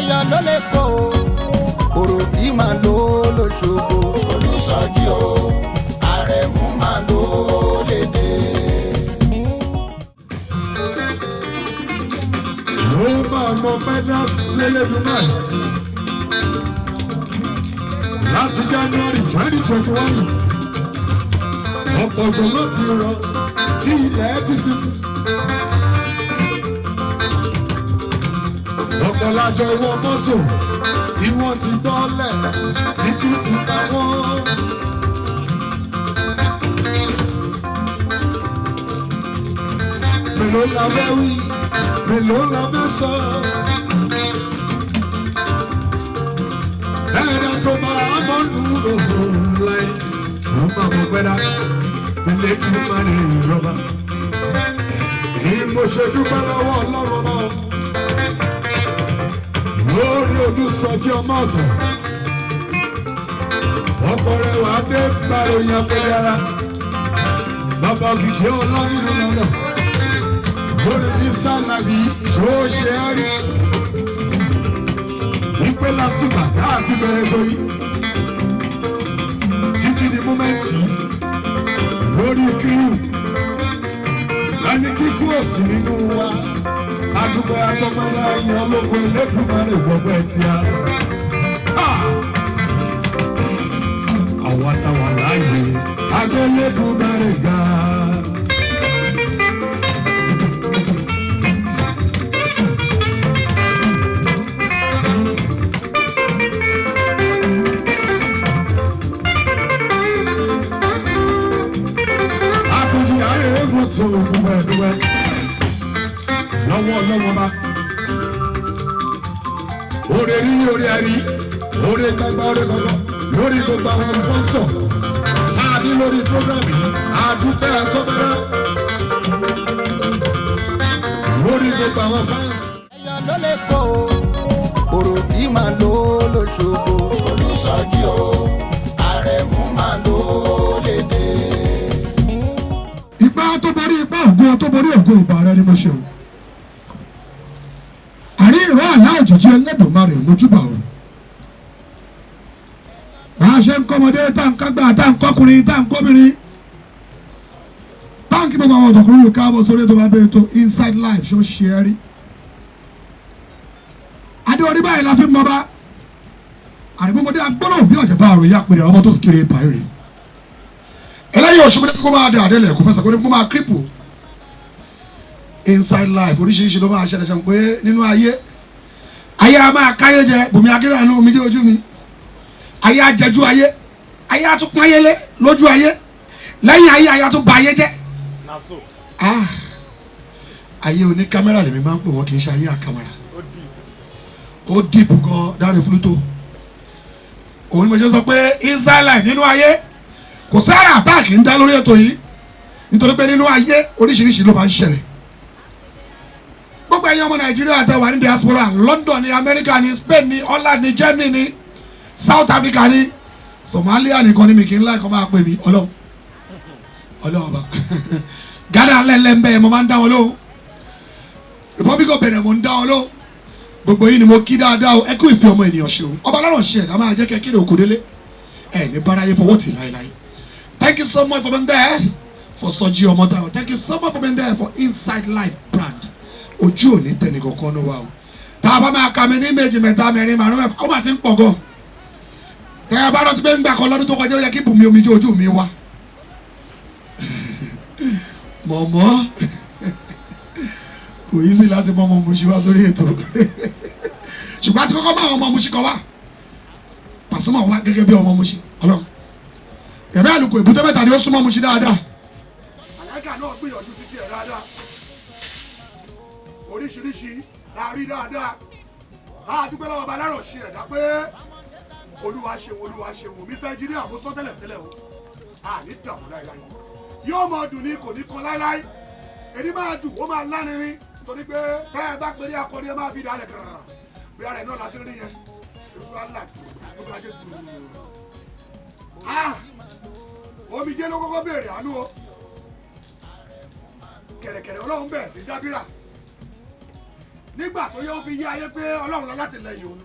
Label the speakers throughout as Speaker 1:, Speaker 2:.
Speaker 1: ẹ̀yàn ló lè kó Òròkì máa lò lóṣogbo. Olùsọjí o Àrẹ̀mú máa lò lédè.
Speaker 2: ó máa mọ mẹ́dá sílẹ̀dùn náà láti January 2021 ọ̀pọ̀ òjò ló ti rọ̀ tí ilẹ̀ ti fi. ọ̀pọ̀ lájọ wọ mọ́tò tí wọ́n ti bọ́lẹ̀ tí kú ti pa wọ́n. mélòó la fẹ́ wí mélòó la fẹ́ sọ. ẹ̀dá tó máa mọ́nú lòun láì ó máa mọ̀ pẹ́dá ilé kí ó máa ní ìrọ̀bà. mo ṣe dúpẹ́ lọ́wọ́ Ọlọ́run náà lórí Olùsọjí ọmọ ọ̀tọ̀. ọkọ rẹ̀ wà dé gbàròyìn apẹ̀dára bàbá òkìkí ọlọ́run lọ́nà lórí ìsàlàbí tó ṣe é rí wípé láti bàtà àti bẹ̀rẹ̀ torí títí di múmẹ́ǹtì lórí kírù ẹni kíkú òsì nínú wa adúgbò àtọmọdé ẹ̀yìn ológun Elédùmarè gbọgbẹ tí a. àwọn àtàwọn láàyè Elédùmarè ga. akọ̀jì àárẹ̀ eégún tó dúpẹ́ lọ́wọ́ bá. Oore rí oore àrí, oore gbàgbà oore gbàgbà lórí gbogbo àwọn sponsor. Sáàdì lórí program yìí, àdúpẹ́ àtọ́bẹ̀rẹ̀. Lórí gbogbo àwọn fans.
Speaker 1: ẹ̀yàn ló lè kó Òròkì máa lò lóṣogbo. Olùsọjí o Àrẹ̀mú máa lò lédè.
Speaker 2: Ipá tó borí ipá ògo tó borí ògo ìbà rẹ ni mo ṣe o. ìró àlá òjijì Ẹlẹ́dùmarè mójúbà o. bá a ṣe ń kọ́mọdé tá ń kágbá tá ń kọ́kùnrin tá ń kóbìnrin táǹkì gbogbo àwọn ọ̀dọ́kùnrin yóò káàbọ̀ sórí ètò bàbá ètò Inside Life ṣó ṣe é rí. adé orí báyìí la fi mọ bá àrèmọmọdé agbọ́nà bí ọ̀jẹ̀ bá àròyé àpèrè ọmọ tó sikiri báyìí rè. ẹlẹ́yìn oṣù mi kó máa dé àdélẹ̀ kó fẹsẹ̀ kó ní kó máa kírípù. Inside Life oríṣiríṣi ló máa ṣẹlẹ̀ ṣe pé nínú ayé a máa káyé jẹ Bùnmi Akínàánú omi dé ojú mi ayé àjẹjú ayé àtúpọ̀ ayélé lójú ayé lẹ́yìn ayé àtúbọ̀ ayé jẹ́ ayé oní kámẹ́rà lèmi máa ń pè wọ́n kì í ṣe ayé àkàmàrà ó dìbò gan Dáre Fúlútò òun ni mo ṣe sọ pé Inside Life nínú ayé kò sára àtàkì ń dá lórí ètò yìí nítorí pé nínú ayé oríṣiríṣi ló máa ń ṣẹlẹ̀ gbogbo ẹ̀yin ọmọ Nàìjíríà tẹ́ wà ní diaspora London ní America ní Spain ní Holland ní Germany ní South Africa ní Somalia nìkan ní mi kì í láì kọ́ máa pè mí Ọlọ́run ọba Ghana lẹ́lẹ́ ń bẹ́ẹ̀ mo máa ń dá wọn lóhùn Republic of Benin mo ń dá wọn lóhùn gbogbo yìí ni mo kí dáadáa o ẹ kú ìfẹ́ ọmọ ènìyàn ṣe o ọba aláràn ṣe ẹ̀dá máa jẹ́ kẹ́kẹ́ òkú délé ẹ̀ ní báráyé fọwọ́ tì láéláé. Thank you so much for being there for Soji Omotayo. Thank you so much for being there for Inside Life brand. Ojú òní tẹ̀lé kankan ní wa o. Tá a bá máa kà mí ní méjì mẹ́ta mẹ́rin márùn mẹ́fà ó máa ti ń pọ̀ gan. Tẹ́ ẹ bá rántí pé ń gbà kan lọ́dún tó kọjá ó yẹ kí Bùnmi omijé ojú mi wá. Mọ̀mọ́ kò yí sí láti mọ ọmọ Mùṣí wá sórí ètò. Ṣùgbọ́n àti kọ́kọ́ máa ọmọ Mùṣí kan wá. Pasuma wá gẹ́gẹ́ bí ọmọ Mùṣí Ọlọ́run. Gẹ̀mẹ́ àlùkò èbúté mẹ́ta ni ó súnmọ́ Mùṣí dáadáa.
Speaker 3: Àlágà náà gbìyànjú títí ẹ̀ dáadáa. Oríṣiríṣi la rí dáadáa. A dúpẹ́ lọ́wọ́ ọba aláràn ṣe ẹ̀dá pé Olúwa ṣeun Mr. Engineer mo sọ tẹ́lẹ̀ o. A ní dààmú láíláí. Yóò máa dùn ní kò ní kan láíláí. Èdè máa dùn ó máa lárinrin nítorí pé tẹ́ ẹ bá péré akọni ẹ máa fi dálẹ̀ kàrà. Bí ara ẹ̀ náà láti rí yẹn. Olúwa là Olúwa jẹ́ dùn. Omijé ló kọ́kọ́ béèrè àánú o. Kẹ̀rẹ̀kẹ̀rẹ̀ Ọlọ́run bẹ̀rẹ̀ sí dábìrà. nígbà tó yẹ ó fi yé ayé pé ọlọ́run lọ láti lẹ́yìn òun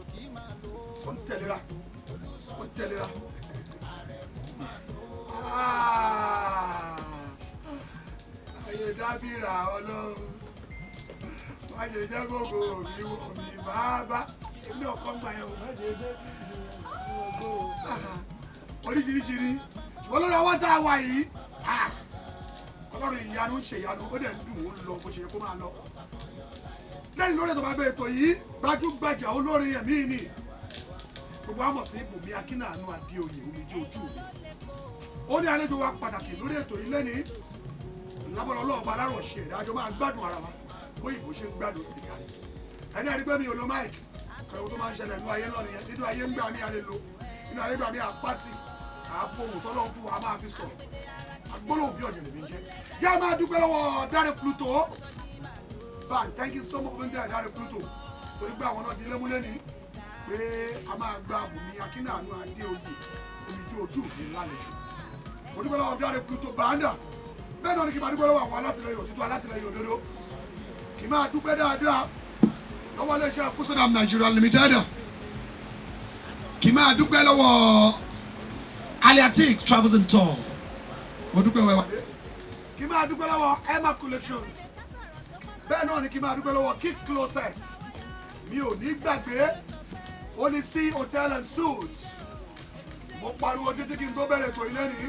Speaker 3: ó ń tẹ̀léra ó ń tẹ̀léra. ayé dábìrà ọlọ́run má ṣe jẹ́ gbogbo mi wọ̀ mí máa bá èmi náà kọ́ ń gbà yẹn o má ṣe jẹ́ oríṣiríṣi ni ṣùgbọ́n lórí ọwọ́ tá a wà yìí ọlọ́run ìyanu ń ṣe ìyanu ó dẹ̀ ń dùn ó ń lọ bó ṣe yẹ kó máa lọ. lẹ́yìn lórí ètò bàbá ètò yìí gbajúgbajà olórin ẹ̀mí ni gbogbo àmọ̀ sí Bùnmi Akínàánú Adéoyè Omijé Ojú mi. ó ní àlejò wa pàtàkì lórí ètò yìí lẹ́ni lábọ́lọ́ ọlọ́ọ̀bá aláròṣe ìdájọ́ máa gbádùn ara wa bóyìnbó ṣe ń gbádùn sìgá rẹ̀. ẹni àdìgbẹ́ mi ò lo máìkì àwọn tó máa ń ṣẹlẹ̀ nínú ayé náà nìyẹn nínú ayé ń gbà mí àlè lo nínú ayé gbà mí àpáti àfohùn tọ́lọ́ fún wa máa fi sọ̀rọ̀ agbólóhùn bí ọ̀jẹ̀ lèmi jẹ́. jẹ́ a máa dúpẹ́ lọ́wọ́ Dáre Fluto ban thank you so much for being there Dáre Fluto torí pé àwọn náà di lẹ́múlẹ́ ní pé a máa gba Bùnmi Akínàánú Adéoyè Omijé Ojú mi lálejò. mo dúpẹ́ lọ́wọ́ Dáre Fluto bàndà bẹ́ẹ̀ náà ni kí n máa dúpẹ́ lọ́wọ́ àwọn alátìlẹyìn òtítọ́ alátìlẹyìn òdodo kì í máa dúpẹ́ dáadáa lọ́wọ́ iléeṣẹ́ Fusodam Nigeria Limited kì í máa dúpẹ́ lọ́wọ́ Aliatic Travels and Tour mo dúpẹ́ wẹ́wà kì í máa dúpẹ́ lọ́wọ́ Emma Collections bẹ́ẹ̀ náà ni kì í máa dúpẹ́ lọ́wọ́ Kick Closet mi ò ní gbàgbé Onísí Hotel and Suites mo pariwo títí kí n tó bẹ̀rẹ̀ ètò ilé ní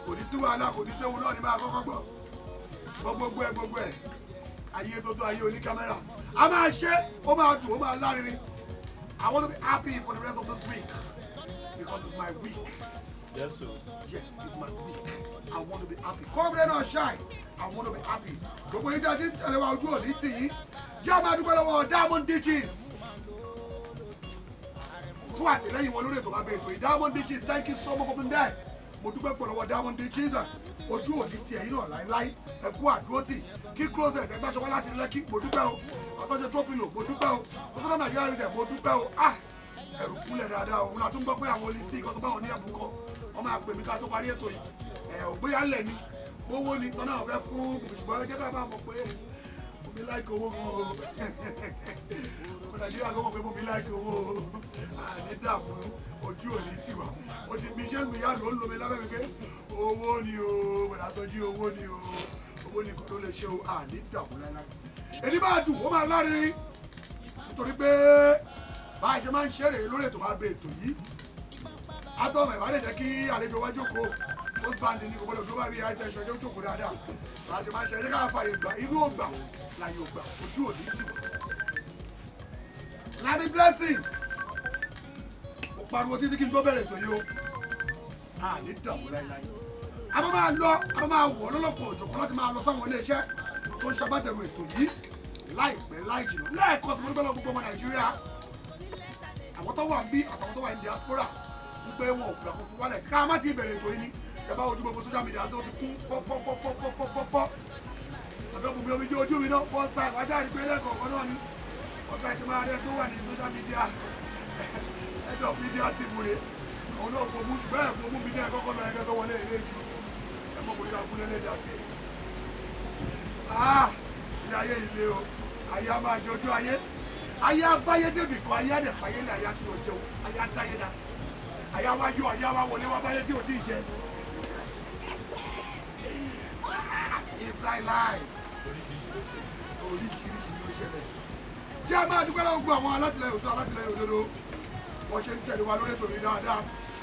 Speaker 3: kò ní sí wàhálà kò ní séwu náà ní máa kọ́kọ́ gbọ́ gbogbo ẹ̀ ayé tó tó ayé oní kámẹ́rà a máa ṣe ó máa dùn ó máa lárinrin. I want to be happy for the rest of this week because it's my week.
Speaker 4: Yes, sir.
Speaker 3: Yes, it's my week. I want to be happy. Come rain or shine, I want to be happy. Gbogbo yìí dájú tẹ̀lé wa ojú òní tì yín. Jẹ́ àmà dúpẹ́ lọ́wọ́ Diamond Ditches. Fún àtìlẹ́yìn wọn lórí ètò bàbá ètò yìí. Diamond Ditches, thank you so much for being there. Mo dúpẹ́ pọ̀ lọ́wọ́ Diamond Ditches. Ojú òní tì ẹ̀yin náà láíláí. Ẹ kú àdúró tì. Kick Closet ẹgbẹ́ aṣọ wá láti Lẹ́kí. Mo dúpẹ́ o. Ọ̀tọ́jọ́ Tropilo. Mo dúpẹ́ o. Fusodam Nigeria Limited. Mo dúpẹ́ o. Ẹ̀rù kúnlẹ̀ dáadáa òun la tún gbọ́ pé àwọn Onísí ìkọsọ́ báwọn ní ẹ̀bùn kan wọ́n máa pè mí ká tó parí ètò yìí ògbéyà ńlẹ̀ ni owó ni tọ́nà ọ̀fẹ́ fún ṣùgbọ́n jẹ́ ká bá mọ̀ pé Bùnmi láìkì owó gan o ọmọ Nàìjíríà kọ́ mọ̀ pé Bùnmi láìkì owó àní dààmú ojú òní tiwa o ti mi ṣé lùyà ló ń lomi lábẹ́ mi pé owó ni o wẹ̀dà sọ́jí owó ni o owó ni kò ló lè ṣe o àní dààmú láíláí èdè máa dùn ó máa lárinrin nítorí pé bá a ṣe máa ń ṣeré lórí ètò máa bẹ ètò yìí átọ́mọ̀ ìwà lè jẹ́ kí àlejò wá jókòó post band ní gbogbo ọdún bá bí àìsàn ìṣọ̀jọ́ jókòó dáadáa bá a ṣe máa ń ṣe ẹjẹ́ ká fààyè gbà inú ògbà láyé ògbà ojú òní tì wọ́n. Lami Blessing mo pariwo títí kí n tó bẹ̀rẹ̀ ètò yìí o a ní dààmú láíláí a máa lọ a máa wọ̀ lọ́lọ́kọ̀ òjòkó láti máa lọ sáwọn iléeṣẹ́ tó ń ṣagbátẹrù ètò yìí láìpẹ́ láì jìnnà lẹ́ẹ̀kan sí mo dúpẹ́ lọ gbogbo ọmọ Nàìjíríà àwọn tó wà ń bí àtàwọn tó wà ní diaspora ń pé wọn ò gbà kó fún wálẹ̀ ká má ti bẹ̀rẹ̀ ètò yìí ni ẹ bá ojú gbogbo social media ṣé ó ti kún fọ́fọ́fọ́fọ́fọ́fọ́ ọ̀dọ́ Bùnmi Omijé Ojú mi náà first time ajá rí pé lẹ́ẹ̀kọ̀ọ̀kan náà ni ọ̀gá ìtì máa rẹ tó wà ní social media head of media team rẹ̀ àwọn náà fò mú ṣùgbọ́n ẹ̀ fò mú mi ní ẹ̀kọ́kọ́ lọ ẹgbẹ́ tó wọlé ilé jù ẹ mọ̀ bóyá kúlẹ̀ lé dàtí. ilé ayé ilé o ayé a máa jọjú ayé abáyé débi kan ayé àdẹ̀fáyé ní ayé àti òjò ayé adáyé dá ayé wa yọ ayé wa wọlé wa báyé tí o ti jẹ inside life oríṣiríṣi ló ṣẹlẹ̀ jẹ́ a máa dúpẹ́ lọ́wọ́ gbogbo àwọn alátìlẹyìn òtún alátìlẹyìn òdodo wọ́n ṣe ń tẹ̀lé wa lórí ètò yìí dáadáa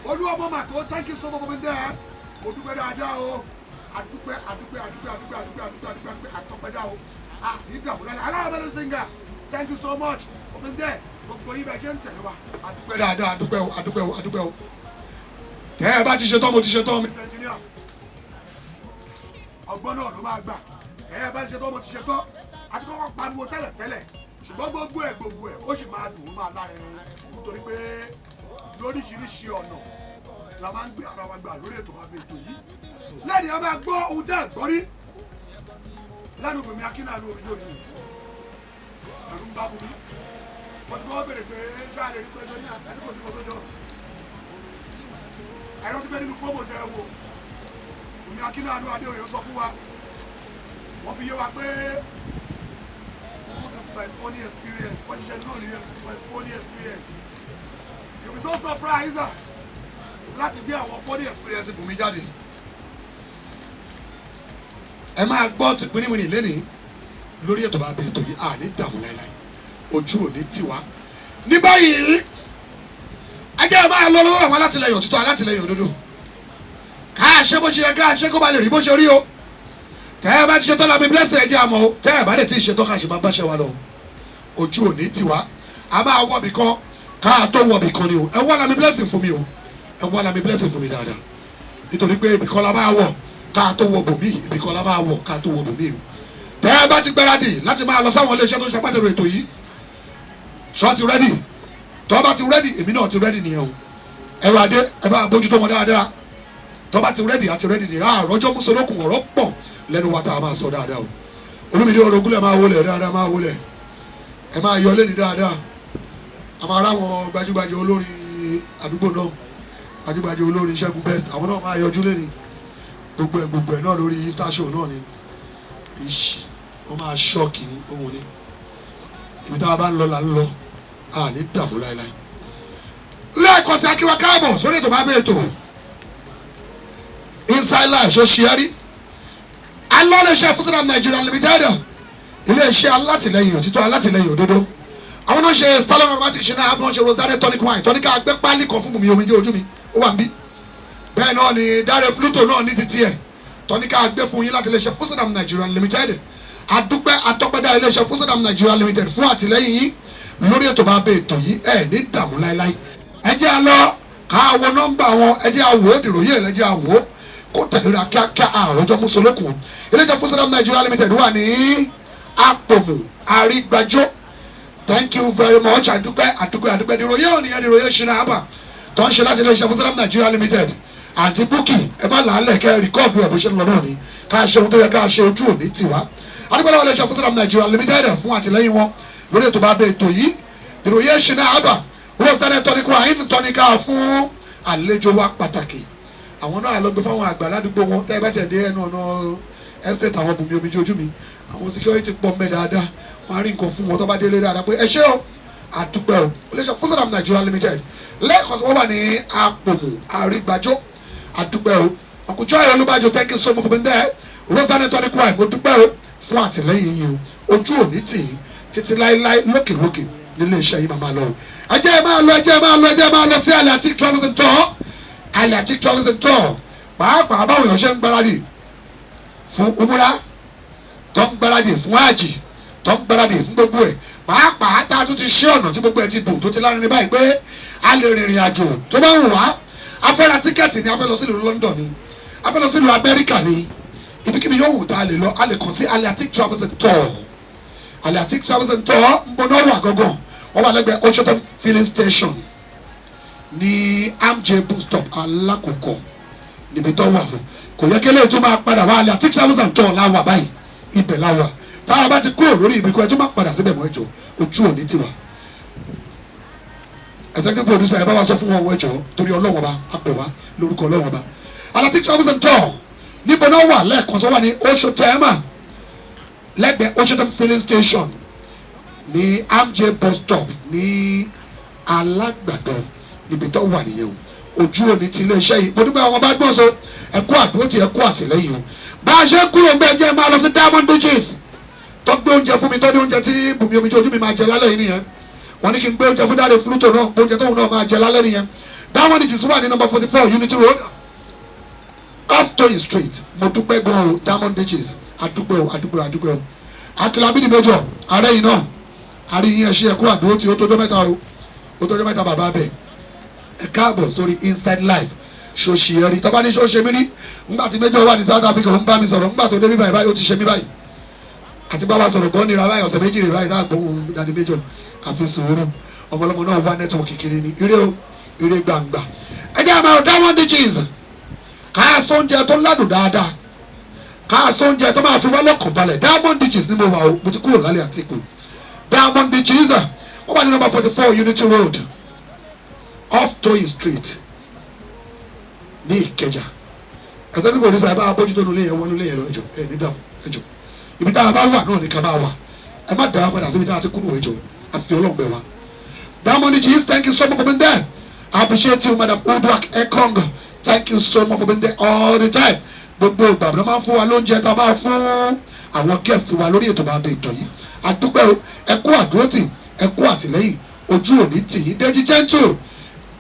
Speaker 3: Olúọmọ Màtó thank you so much for being there mo dúpẹ́ dáadáa o àdúpẹ́ àtọ́pẹ́dá o ní ìdààmú lálẹ́ aláwọ̀ singer thank you so much for being there gbogbo yín bẹ́ẹ̀ ṣe ń tẹ̀lé wa àdúpẹ́ dáadáa àdúpẹ́ o tẹ́ ẹ bá ti ṣe tán mo ti ṣe tán mi. ọgbọ́n náà ló máa gbà tẹ́ ẹ bá ti ṣe tán mo ti ṣe tán àti kọ́kọ́ pariwo tẹ́lẹ̀ ṣùgbọ́n gbogbo ẹ̀ ó sì máa dùn ó máa lára ẹni nítorí pé lóríṣiríṣi ọ̀nà la máa ń gbé ara wa gbà lórí ètò àbẹ̀ ètò yìí lẹ́yìn a máa gbọ́ ohun tẹ́ ẹ̀ gbọ́ rí lẹ́nu Bùnmi Akínàánú Omijé Ojú ẹ̀rù ń bá Bùnmi wọ́n ti kọ́ bèrè pé ṣáà lè rí pé ṣe ní àtẹ́ni kò sí kò tó jọ ẹ̀rọ ti pẹ́ nínú fóòmù tẹ́ ẹ wo Bùnmi Akínàánú Adéoyè sọ fún wa wọ́n fi yé wa pé my funny experience. What you know is my funny experience. You'll be so surprised láti gbé àwọn funny experience Bùnmi jáde.
Speaker 2: Ẹ máa gbọ́ ti pínpín lẹ́nìí lórí ètò bàbá ètò yìí àní dààmú láéláé ojú òní tiwa. Ní báyìí ajá máa lọ lọ́wọ́ àwọn alátìlẹyìn òtítọ́ alátìlẹyìn òdodo. Ká ṣe bó ṣe yẹ ká ṣe kó ba lè rí bó ṣe rí o. Tẹ́ ẹ bá ti ṣe tán lábẹ́ blessing ẹ̀jẹ̀ àmọ́ o. Tẹ́ ẹ bá dẹ̀ ti ṣe tán ká ṣe máa bá ṣe wa lọ. Ojú òní tiwa. A máa wọ̀ bì kan ká tó wọ̀ bì kan ni o. Ẹ wá lábẹ́ blessing fún mi o. Ẹ wá lábẹ́ blessing fún mi dáadáa. Nítorí pé ibì kan la máa wọ̀ ká tó wọ̀ bòmí. Ibì kan la máa wọ̀ ká tó wọ̀ bòmí o. Tẹ́ ẹ bá ti gbáradì láti máa lọ sáwọn iléeṣẹ́ tó ń ṣàpàtẹ̀rọ ètò yìí. Ṣọ́ ti rẹ́dì. Tọ́ bá ti rẹ́dì èmi náà ti rẹ́dì nìyẹn o. Ẹ wá dé ẹ bá bójútó wọn dáadáa. Tọ́ bá ti rẹ́dì àti rẹ́dì nìyẹn. Àròjọ́ mùsùlùkùn ọ̀rọ̀ pọ̀ lẹ́nu wa tá a máa sọ dáadáa o. Olúmídé Orogúnlẹ̀ máa wọlé dáadáa máa wọlé. Ẹ máa yọ lẹ́ni dáadáa. A máa ráwọn gbajúgbajà olórin àdúgbò náà. Gbajúgbajà olórin Ṣẹ́gun Best. Àwọn náà máa yọjú lẹ́ni. Gbogbo ẹ̀ náà lórí Easter show náà ni. Wọ́n máa ṣọ́ọ̀kì ohun ni. Ibi tá a bá ń lọ là ń lọ. A ní dààmú láéláé. Lẹ́ẹ̀kan sí akíwá káàbọ̀ sórí ètò bàbá ètò. Inside Life ṣó ṣe é rí. Alọ́lẹ̀ṣẹ́ Fusiram Nigeria Limited. Ilé-iṣẹ́ alátìlẹyìn òtítọ́ alátìlẹyìn òdodo. Àwọn náà ṣe Stallion aromatic ṣe náà wọ́n ṣe Rosdare tonic wine tonic àgbẹ̀ pálí kan fún Bùnmi omijé ojú mi ó wà níbí. Bẹ́ẹ̀ náà ni Dare Fluto náà ní titi ẹ̀ tonic àgbẹ̀ fún yín láti ilé-iṣẹ́ Fusiram Nigeria Limited. Adúpẹ́ atọ́pẹ́dá ilé-iṣẹ́ Fusiram Nigeria Limited fún àtìlẹyìn yín lórí ètò bàbá ètò yìí ẹ̀ ní dààmú láéláé. Ẹ jẹ́ a lọ káwọn nọ́mbà wọn ẹ jẹ́ a wò ó dìròyìn ẹ̀ ẹ jẹ́ a wò ó kó tẹ̀léra kíákíá àròjọ mùsùlùkùn. Ilé-iṣẹ́ Fusiram Nigeria Limited wà ní Àpòmù Àrígbájó. Thank you very much. Àdúpẹ́ dìròyìn ònìyàn dìròyìn ṣìnà àbà tó ń ṣe láti ilé-iṣẹ́ Fusiram Nigeria Limited. Àǹtí Búkì ẹ má làálẹ̀ kẹ́ rìkọ́ọ̀dù ẹ̀ bó ṣe ń lọ náà ni ká ṣe ohun tó yẹ ká ṣe ojú òní tiwa. Àdúpẹ́ lọ́wọ́ ilé-iṣẹ́ Fusiram Nigeria Limited fún àtìlẹ́yìn wọn lórí ètò bàbá ètò yìí dìròyìn ṣìnà àbà Rosdare tonic wine tọ́níkà fún àlejò wa pàtàkì. Àwọn náà lọ gbé fáwọn àgbà ládùúgbò wọn tẹ́ ẹ bá tẹ̀ dé ẹnu ọ̀nà estate àwọn Bùnmi omijé ojú mi àwọn security pọ̀ mẹ́ dáadáa wọ́n á rí nǹkan fún wọn tó bá délé dáadáa pé ẹ ṣé o àdúpẹ́ o iléeṣẹ́ Fusiram Nigeria Limited lẹ́ẹ̀kan sí wọ́n wà ní Àpòmù Àrígbájó àdúpẹ́ o ọkùnjọ́ ẹ̀rọ Olúbàjò thank you so much for being there Rosdare tonic wine mo dúpẹ́ o fún àtìlẹ́yìn yìí o ojú òní tì í títí láéláé lókèlókè nílé iṣẹ́ yìí máa lọ ẹ jẹ́ máa lọ sí Aliatic Travels and Tour Aliatic Travels and Tour pàápàá báwo èèyàn ṣe ń gbáradì fún umura tó ń gbáradì fún àjì tó ń gbáradì fún gbogbo ẹ̀ pàápàá tá a tún ti ṣe ọ̀nà tí gbogbo ẹ̀ ti dùn tó ti lárin ní báyìí pé a lè rìnrìn àjò tó bá wù wá a fẹ́ ra tíkẹ́ẹ̀tì ni a fẹ́ lọ sílùú London ni a fẹ́ lọ sílùú Amẹ́ríkà ni ibikíbi yóò wù tá a lè lọ a lè kàn sí Aliatic Travels and Tour Aliatic Travels and Tour ń bọ̀ náà wà gángan wọ́n wà lẹ́gbẹ̀ẹ́ Ocean filling station ní AMJ bus stop Alákòókò níbi tó wà fún kò yẹ kẹ́lẹ́ tó máa padà wá Aliatic Travels and Tour láwà báyìí ibẹ̀ láwà táwọn bá ti kúrò lórí ibi kan ẹ tó máa padà síbẹ̀ mọ́ ẹjọ́ ojú òní tiwa executive producer ẹ bá wa sọ fún wọn wọ ẹjọ́ torí Ọlọ́run Ọba àpè wá lórúkọ Ọlọ́run Ọba Aliatic Travels and Tour níbo náà wà lẹ́ẹ̀kan sọ wà ní Oṣòtẹ́mà lẹ́gbẹ̀ẹ́ Ocean filling station ní AMJ bus stop ní Alágbàdo níbi tó wà nìyẹn o ojú òní ti iléeṣẹ́ yìí mo dúpẹ́ àwọn bá gbọ́n so ẹ̀kú àdúró ti ẹ̀kú àtìlẹ́yìn o bá a ṣe kúrò ń bẹ́ẹ̀ jẹ́ máa lọ sí Diamond Beaches tó gbé oúnjẹ fún mi tó ní oúnjẹ tí Bùnmi omijé ojú mi máa jẹ lálẹ́ yìí nìyẹn wọ́n ní kí n gbé oúnjẹ fún Dare Fluto náà oúnjẹ tóun náà máa jẹ lálẹ́ nìyẹn Diamond Beaches wà ní number 44 Unity Road off Toyin Street mo dúpẹ́ gan o Diamond Beaches àdúpẹ́ o Akilabi ni méjọ ààrẹ yìí náà àrí yín ẹṣẹ ẹkú àdúró tí ó tójọ́ mẹ́ta bàbá bẹ̀ ẹ káàbọ̀ sórí Inside Life ṣòṣì ẹ̀rí tọ́ba ní ṣòṣe mí rí nígbà tí méjọ wà ní South Africa ó ń bá mi sọ̀rọ̀ nígbà tó dé bí báyìí ó ti ṣe mí báyìí àti bá wa sọ̀rọ̀ gan nira báyìí ọ̀sẹ̀ méjì rè báyìí tá a gbóhùn dání méjọ àfi sùúrù ọmọlọmọ náà wá nẹ́tíwọ̀kì kiri ni ire gbangba ẹ jẹ́ àmọ́ Diamond Beaches káà sóúnjẹ tó ládùn dáadáa káà sóúnjẹ tó máa fi wá lọ́kàn balẹ̀ Diamond Beaches ni mo wà o mo ti kúrò lálẹ́ àtìkù Diamond Beaches wọ́n wà ní number 44 Unity Road off Toyin Street ní Ìkẹjà ẹsẹ̀ tí producer ẹ bá bójútó nulẹ̀ yẹn wọ́n nulẹ̀ yẹn lọ ẹjọ́ ẹ ní dàmú ẹjọ́ ibi tá a bá wà náà ní ká bá wà ẹ má dára padà síbi tí a ti kúrò ẹjọ́ àfi Ọlọ́run bẹ̀ wá. Diamond G's, thank you so much for being there. I appreciate you, Madam Uduak Ekong. Thank you so much for being there all the time. Gbogbo ìgbà bí wọ́n máa ń fún wa lóúnjẹ tá a máa fún àwọn guest wa lórí ètò bàbá ètò yìí. Àdúpẹ́ o, ẹ kú àdúrótì, ẹ kú àtìlẹ́yìn, ojú òní tì í. Deji Gentle,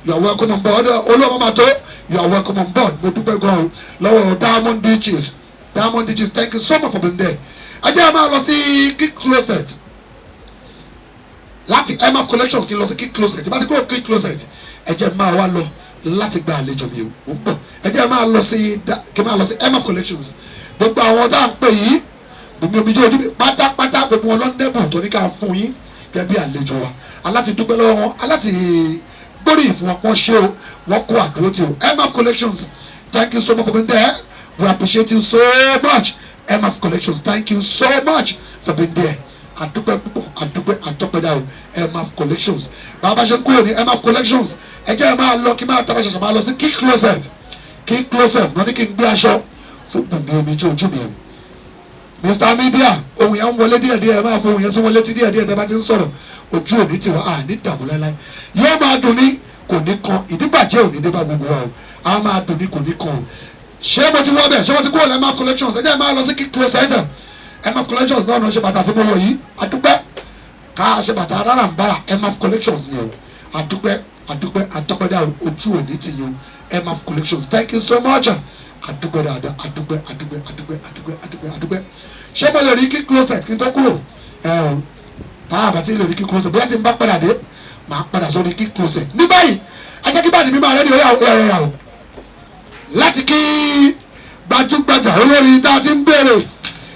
Speaker 2: you are welcome on board. Olúwa Mato, you are welcome on board. Mo dúpẹ́ gan-an lọ́wọ́ Diamond G's. Diamond G's, thank you so much for being there. Ẹ jẹ́ a máa lọ sí Kick Closet láti MF Collections, kí n lọ sí Kick Closet. Bá ti kúrò Kick Closet, ẹ jẹ́ máa wá lọ láti gba àlejò mi o ń bọ̀. Ẹ jẹ́ máa lọ sí MF Collections. Gbogbo àwọn tá à ń pè yìí Bùnmi Omijé ojú mi pátápátá gbogbo wọn lọ́nẹ́bùn tó ní ká fún yín gẹ́gẹ́ bí àlejò wa. Aláti dúpẹ́ lọ́wọ́ wọn, aláti gbóríyìn fún wọn pọ́n ṣé o, wọ́n kó àdúró tí o. MF Collections, thank you so much for being there. We appreciate you so much. MF Collections, thank you so much for being there. Àdúpẹ́ púpọ̀, àdúpẹ́ àtọ́pẹ́dá o. MF Collections. Bàbá ṣe ń kúrò ní MF Collections. Ẹ jẹ́ máa lọ kí máa tara ṣẹ̀ṣẹ̀ máa lọ sí Kick Closet. Kick Closet wọ́n ní kí n gbé aṣọ fún Bùnmi Omijé ojú mi o. Mr Media, ohun yẹn ń wọlé díẹ̀díẹ̀, máa fọ ohun yẹn sí wọlé tí díẹ̀díẹ̀ tẹ́ bá ti ń sọ̀rọ̀. Ojú òní tiwa, ní dààmú láíláí. Yóò máa dùn ní kò ní kan, ìdíbàjẹ́ òní dé bá gbogbo wa o. A máa dùn ní kò ní kan o. Ṣé mo ti wọ́ bẹ̀? Ṣé mo ti kúrò ní MF Collections? Ẹ jẹ́ máa lọ sí Kick Closet. MF Collections náà ṣe bàtà tí mo wọ̀ yìí. Àdúpẹ́ ká ṣe bàtà rárá ń bára MF Collections ni o. Àdúpẹ́ àtọ́pẹ́dá ojú òní ti yín o. MF Collections, thank you so much. Àdúpẹ́ dáadáa, àdúpẹ́. Ṣé mo lè rí Kick Closet kí n tó kúrò? Táà bá ti lè rí Kick Closet bóyá tí n bá padà dé màá padà sórí Kick Closet. Ní báyìí ajá kí báyìí mi máa rẹ́ni oyà o láti kí gbajúgbajà olórin tá a ti ń béèrè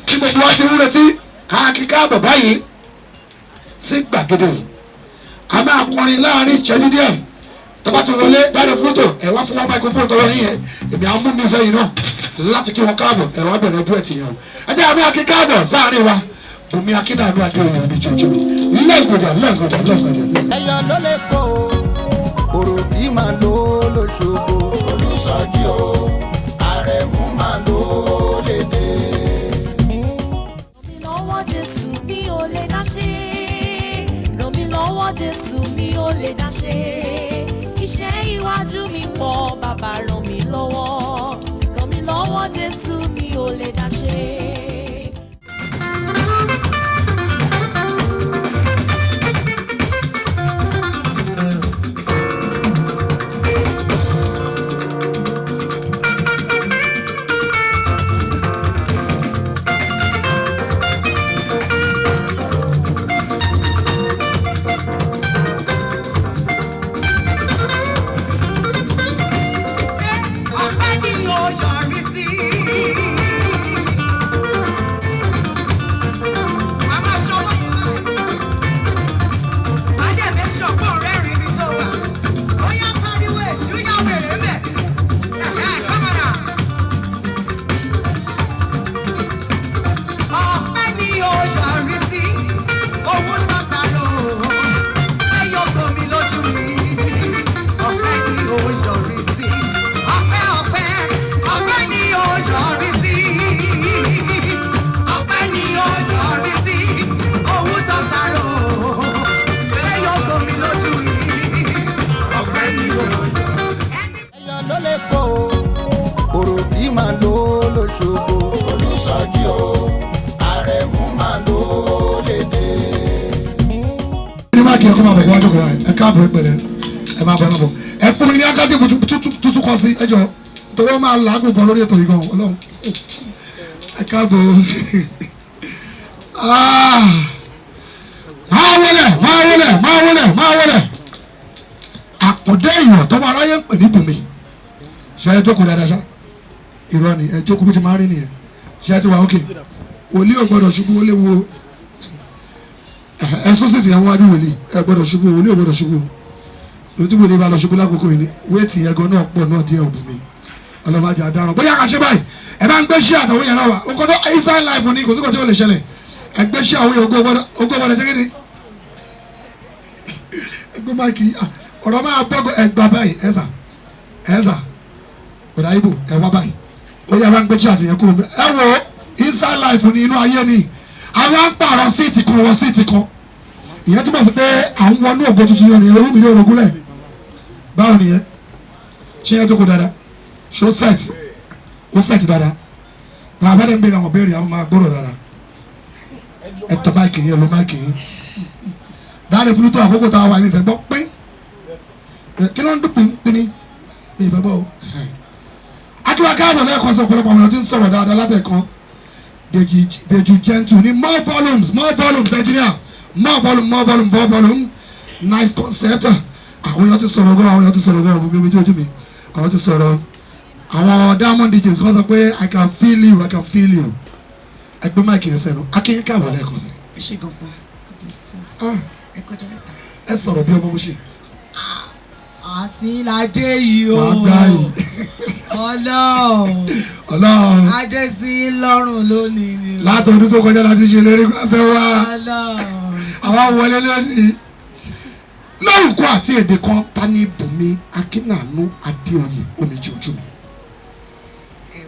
Speaker 2: tí gbogbo wa ti ń retí káàbọ̀ báyìí sí gbàgede yìí. A máa kọrin láàrin ìṣẹ́jú díẹ̀ tọ́ba ti wọlé dáre fúlótò ẹ̀ wá fún wọn microphone tọrọ yín yẹn èmi àwọn mú mi fẹ́ yìí náà láti kí wọn káàbọ̀ ẹ̀ wá bẹ̀rẹ̀ dúẹ̀tì yẹn o. ẹ jẹ́ àmì akí káàbọ̀ sáàrin wa Bùnmi Akíndàánú Adéoyè ní jọjọ mi. Let's go there.
Speaker 1: ẹyọ ló lè kó o òròbí máa lò lóṣogbo Olùsọjí o Àrẹ̀mú máa lò lédè.
Speaker 4: Ràn mí lọ́wọ́ Jésù mi ò lè dá ṣe. Ràn mí lọ́wọ́ Jésù mi ò lè dá ṣe. Iṣẹ́ iwájú mi pọ̀ bàbá ràn mí lọ́wọ́. Ràn mí lọ́wọ́ Jésù mi ò lè dá ṣe.
Speaker 1: Olùsọjí o Àrẹ̀mú máa lò lédè.
Speaker 2: Ní máàkì ẹ̀kọ́ máa bọ̀ wá jókòó wáyé ẹ káàbọ̀ ẹ pẹ̀lẹ́ ẹ máa bọ̀ ẹ máa bọ̀ ẹ fún mi ní akájífù tuntun kan sí ẹjọ́ torí wọ́n máa làágùn gan lórí ètò yìí gan Ọlọ́run ẹ káàbọ̀ máa wọlé àkọ́dé èèyàn tọ́mọ aráyé ń pè ní Bùnmi ṣe é jókòó dáadáa ṣá irọ́ ni ẹ jókòó bí ti máa rí nìyẹn ṣe é ti wà ókè wòlíì ò gbọdọ̀ ṣubú wọlé wo ẹ sọ́sì tí àwọn adúwòlì ẹ gbọdọ̀ ṣubú wòlíì ò gbọdọ̀ ṣubú lótú wòlíì bá lọ ṣubú lákòókò yìí ni wéètì ẹ̀gọ́ náà pọ̀ náà díẹ̀ ò Bùnmi ọlọ́mọdé àdáràn bóyá ká ṣe báyìí ẹ bá ń gbé ṣí àtàwọn yẹn náà wà ó kọ́tọ́ inside life ni kò sí kò tí ò lè ṣẹlẹ̀ ẹ gbé ṣí àwọn yẹn ogún ọgbọ́dọ̀ jẹ́ kíni ẹgbẹ́ máìkì ọ̀rọ̀ máa bọ́gọ̀ ẹgbà báyìí ẹ̀sà ọ̀dà ibò ẹ wá báyìí ó yẹ bá ń gbé ṣí àtìyẹn kúrò ẹ wò inside life ni inú ayé ni àwọn ń pààrọ̀ síìtì kan wọ síìtì kan ìyẹn túmọ̀ sí pé à ń wọnú ògo tuntun yẹn ní orú mi ní orogúnlẹ̀ báwo nìyẹn ṣé yẹn tó kó dáadáa ṣó sẹ́ẹ̀tì ó sẹ́ẹ̀tì dáadáa tá a bá dẹ̀ ń béèrè àwọn béèrè àwọn máa gbọ́dọ̀ dáadáa ẹ tọ́ máìkì yẹn ló máìkì yẹn dáadé fúlú tó àkókò tá a wà ní ìfẹ́ gbọ́ pín kí ló ń dún pín ní ìfẹ́ gbọ́ o akíwá káàbọ̀ lẹ́ẹ̀kan sọ ọ̀pọ̀lọpọ̀ àwọn èèyàn tí ń sọ̀rọ̀ dáadáa látẹ̀kan Deju gentle ní more volumes engineer more volume nice concept àwọn èèyàn ti sọ̀rọ̀ gan àwọn èèyàn ti sọ̀rọ̀ gan ọ̀bùnmi omi ojú mi àwọn ti sọ̀rọ̀ àwọn Diamond DJs kan sọ pé I can feel you ẹgbẹ́ máìkì yẹn sẹ́nu akínyẹ́ káàbọ̀ lẹ́ẹ̀kan sí.
Speaker 5: ẹ ṣe gan sa ẹ kọjá mẹ́ta.
Speaker 2: ẹ sọ̀rọ̀ bí ọmọ bó ṣe.
Speaker 5: àti ládé yìí o
Speaker 2: wàá gbá yìí. Ọlọ́run
Speaker 5: adé sí lọ́rùn lónìí ni.
Speaker 2: láti ọdún tó kọjá láti ṣe lérí fẹ́ wá
Speaker 5: Ọlọ́run.
Speaker 2: àwa wọlé lónìí lórúkọ àti èdè kan ta ní Bùnmi Akínàánú Adéoyè omijì ojú mi.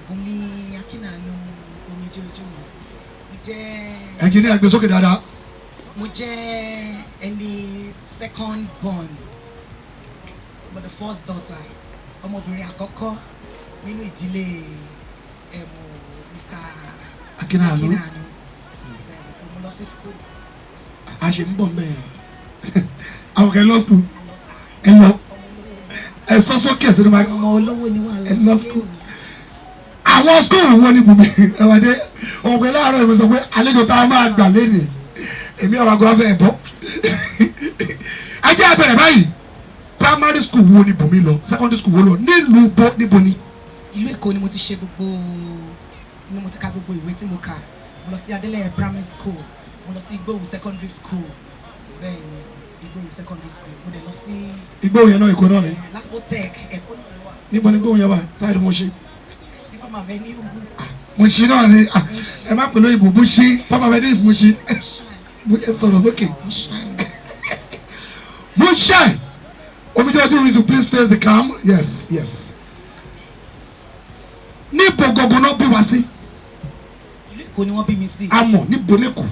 Speaker 5: Bùnmi Akínàánú omijì ojú mi mo jẹ́.
Speaker 2: ẹnjìníà gbé sókè dáadáa.
Speaker 5: mo jẹ́ ẹni second born but the first daughter ọmọbìnrin àkọ́kọ́ nínú ìdílé Mr.
Speaker 2: Akínàánú.
Speaker 5: So mo lọ sí school.
Speaker 2: a ṣe ń bọ̀ ń bẹ̀ yẹn àwọn kan lọ school ẹ lọ ẹ sọ sókè sí ni máa
Speaker 5: ọmọ olówó ni wà
Speaker 2: ẹ lọ
Speaker 5: lọ
Speaker 2: school àwọn school wọn ni Bùnmi ẹwàdé ọ̀gbẹ́ láàárọ̀ ìwé sọ pé àlejò tá a máa gbà lẹ́nìí èmi àwọn àgọ́ afẹ́ ẹ̀bọ́ ajé abẹ̀rẹ̀ báyìí primary school wo ni Bùnmi lọ secondary school wo lọ nílùú bó níbo ni.
Speaker 5: ìlú Èkó ni mo ti ṣe gbogbo ni mo ti ka gbogbo ìwé tí mo kà mo lọ sí Adélẹ́yẹ primary school mo lọ sí Ìgbòho secondary school bẹ́ẹ̀ ni Ìgbòho secondary school mo dẹ̀ lọ sí.
Speaker 2: Ìgbòho yẹn náà Èkó náà ni.
Speaker 5: Laspo Tech Èkó náà ló wà.
Speaker 2: níbo ni Ìgbòho yẹn wà sáyẹ̀dì Mùṣín.
Speaker 5: nípa màmá ní ìhù.
Speaker 2: Mùṣín náà ni ẹ má pèlú ìbò Mùṣín Papa Vedis Mùṣín ẹ sọ̀rọ̀ sókè. Mùṣín omijé ojú mi to please face the cam yes. níbo gọgọ náà bí wá sí.
Speaker 5: ìlú Èkó ni wọ́n bí mi sí.
Speaker 2: amọ̀ níbo lẹ́kọ̀ọ́.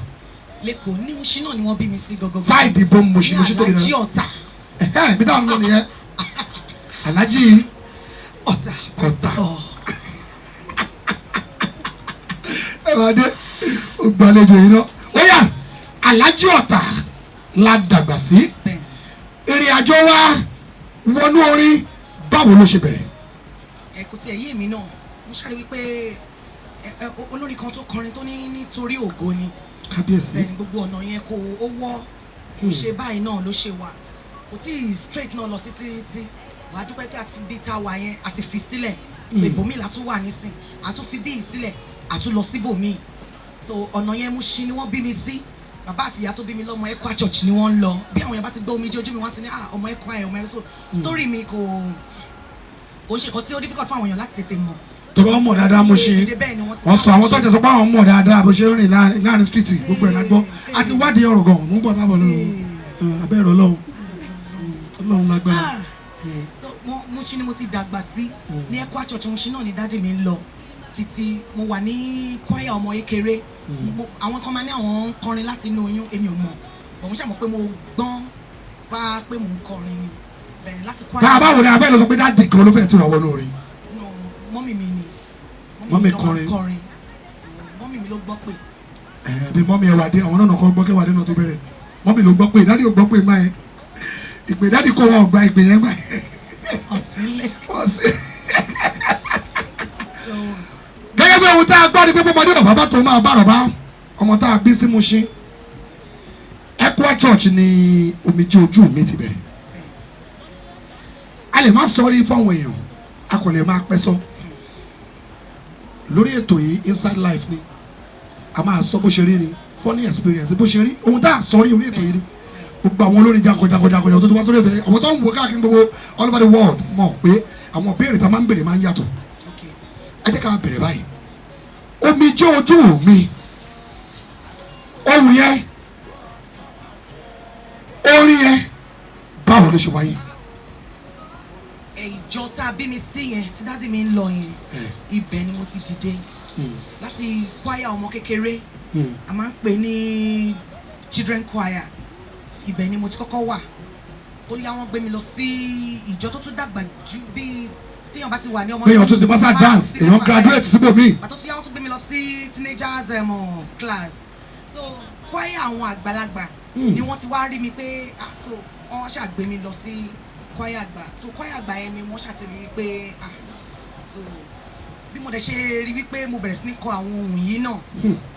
Speaker 5: Lẹ́kọ̀ọ́ ní Mùṣín náà ni wọ́n bí mi sí gọgọgọ.
Speaker 2: sáìdì bó Mùṣín tó yẹ
Speaker 5: ní Alájí Ọ̀tà.
Speaker 2: ibi táwọn lọ nìyẹn Alájí
Speaker 5: Ọ̀tà.
Speaker 2: ẹ máa dé gbàlejò yìí náà ó yá Alájí Ọ̀tà la dàgbà sí ìrìn àjò wa wọnú orin báwo ló ṣe bẹ̀rẹ̀.
Speaker 5: ẹ kò tiẹ̀ yé mi náà mo ṣàrí wípé olórin kan tó kọrin tó ní nítorí ògo ni
Speaker 2: kábíyèsí
Speaker 5: bẹ́ẹ̀ni gbogbo ọ̀nà yẹn kò ó wọ́ kò ṣe báyìí náà ló ṣe wà kò tí ì straight náà lọ sí títí wàá dúpẹ́ pé àti fi bí tá a wà yẹn àti fi sílẹ̀ ibòmíì látún wà nísìn àtún fi bí ìsílẹ̀ àtún lọ síbòmíì so ọ̀nà yẹn Mùṣín ni wọ́n bí mi sí bàbá àti ìyá tó bí mi lọ́mọ Ẹ̀kọ́ church ni wọ́n ń lọ bí àwọn yẹn bá ti gbọ́ omijé ojú mi wọ́n ti ní ọmọ Ẹ̀kọ́ ẹ̀ ọmọ Ẹ̀kọ́ so story mi kò ń ṣe nǹkan tí ó difficult fún àwọn èèyàn láti tètè mọ̀.
Speaker 2: tọrọ ọmọ dáadáa Mùṣín wọ́n sọ àwọn tọ́jà sọ pé àwọn ọmọ dáadáa bó ṣe ń rìn láàrin street gbogbo ẹ̀ lágbọ́ àti wádìí ọ̀rọ̀ gan mú bọ̀ bábọ̀ lọ́wọ́ abẹ́rẹ́ Ọlọ́run lágbára.
Speaker 5: Mùṣín ni mo ti dàgbà sí ní Ẹ̀kọ́ church Mùṣín náà ni dáàdì mi ń lọ títí mo wà ní choir ọmọ kékeré àwọn kan máa ní àwọn ń kọrin láti inú oyún èmi ò mọ̀ bọ̀ mo ṣàmọ̀ pé mo gbọ́n bá pé mo ń kọrin ni bẹ́ẹ̀ni láti choir.
Speaker 2: tá a bá wò ní abẹ́ lọ sọ pé dáàdì kan ló fẹ́ tí wọ́n wọnú orin.
Speaker 5: mọ́mì mi ni
Speaker 2: mọ́mì kọrin
Speaker 5: mọ́mì mi ló gbọ́ pé.
Speaker 2: bí mọ́mì ẹ̀ wà dé àwọn náà kọ́ gbọ́ kẹwàá dé náà tó bẹ̀rẹ̀ mọ́mì ló gbọ́ pé dáàdì ò gbọ́ pé máa yẹn ìpè dáàdì kó wọn gba ìpè yẹn gbà yẹn.
Speaker 5: ọ̀sìnlẹ̀.
Speaker 2: gẹ́gẹ́ bí ohun tá a gbọ́ ni pé ọmọdé náà bàbá tó máa bá rọ̀bá ọmọ tá a bí sí Mùṣín Ẹ̀kọ́ church ni omijé ojú mi ti bẹ̀rẹ̀ a lè má sọrí fáwọn èèyàn a kò lè máa pẹ́ sọ lórí ètò yìí inside life ni a máa sọ bó ṣe rí ni funny experience bó ṣe rí ohun tá a sọ rí orí ètò yìí ni gbogbo àwọn olórin jankojankojankojan tó ti wá sórí ètò yìí àwọn tó ń wò káàkiri gbogbo all over the world mọ̀ pé àwọn béèrè tá a máa ń béèrè máa ń yàtọ̀ ẹ jẹ́ ká bẹ̀rẹ̀ báyìí omijé ojú mi ohun yẹn orin yẹn báwo ló ṣe wáyé.
Speaker 5: ìjọ tá a bí mi sí yẹn tí dáàdì mi ń lọ yẹn ibẹ̀ ni mo ti dìde láti choir ọmọ kékeré a máa ń pè ní children choir, ibẹ̀ ni mo ti kọ́kọ́ wà. Ó yá wọ́n gbé mi lọ sí ìjọ tó tún dàgbà ju bí téèyàn bá ti wà ní ọmọ.
Speaker 2: Béèyàn tún ti pass advance, èèyàn graduate síbòmíì.
Speaker 5: Àtọ́ tí wọ́n tún gbé mi lọ sí teenagers class. So choir àwọn àgbàlagbà ni wọ́n ti wá rí mi pé so wọ́n ṣàgbé mi lọ sí choir àgbà. So choir àgbà yẹn ni wọ́n ṣàtìrí pé so bí mo dẹ̀ ṣe rí wípé mo bẹ̀rẹ̀ sí ní kọ àwọn ohun yìí náà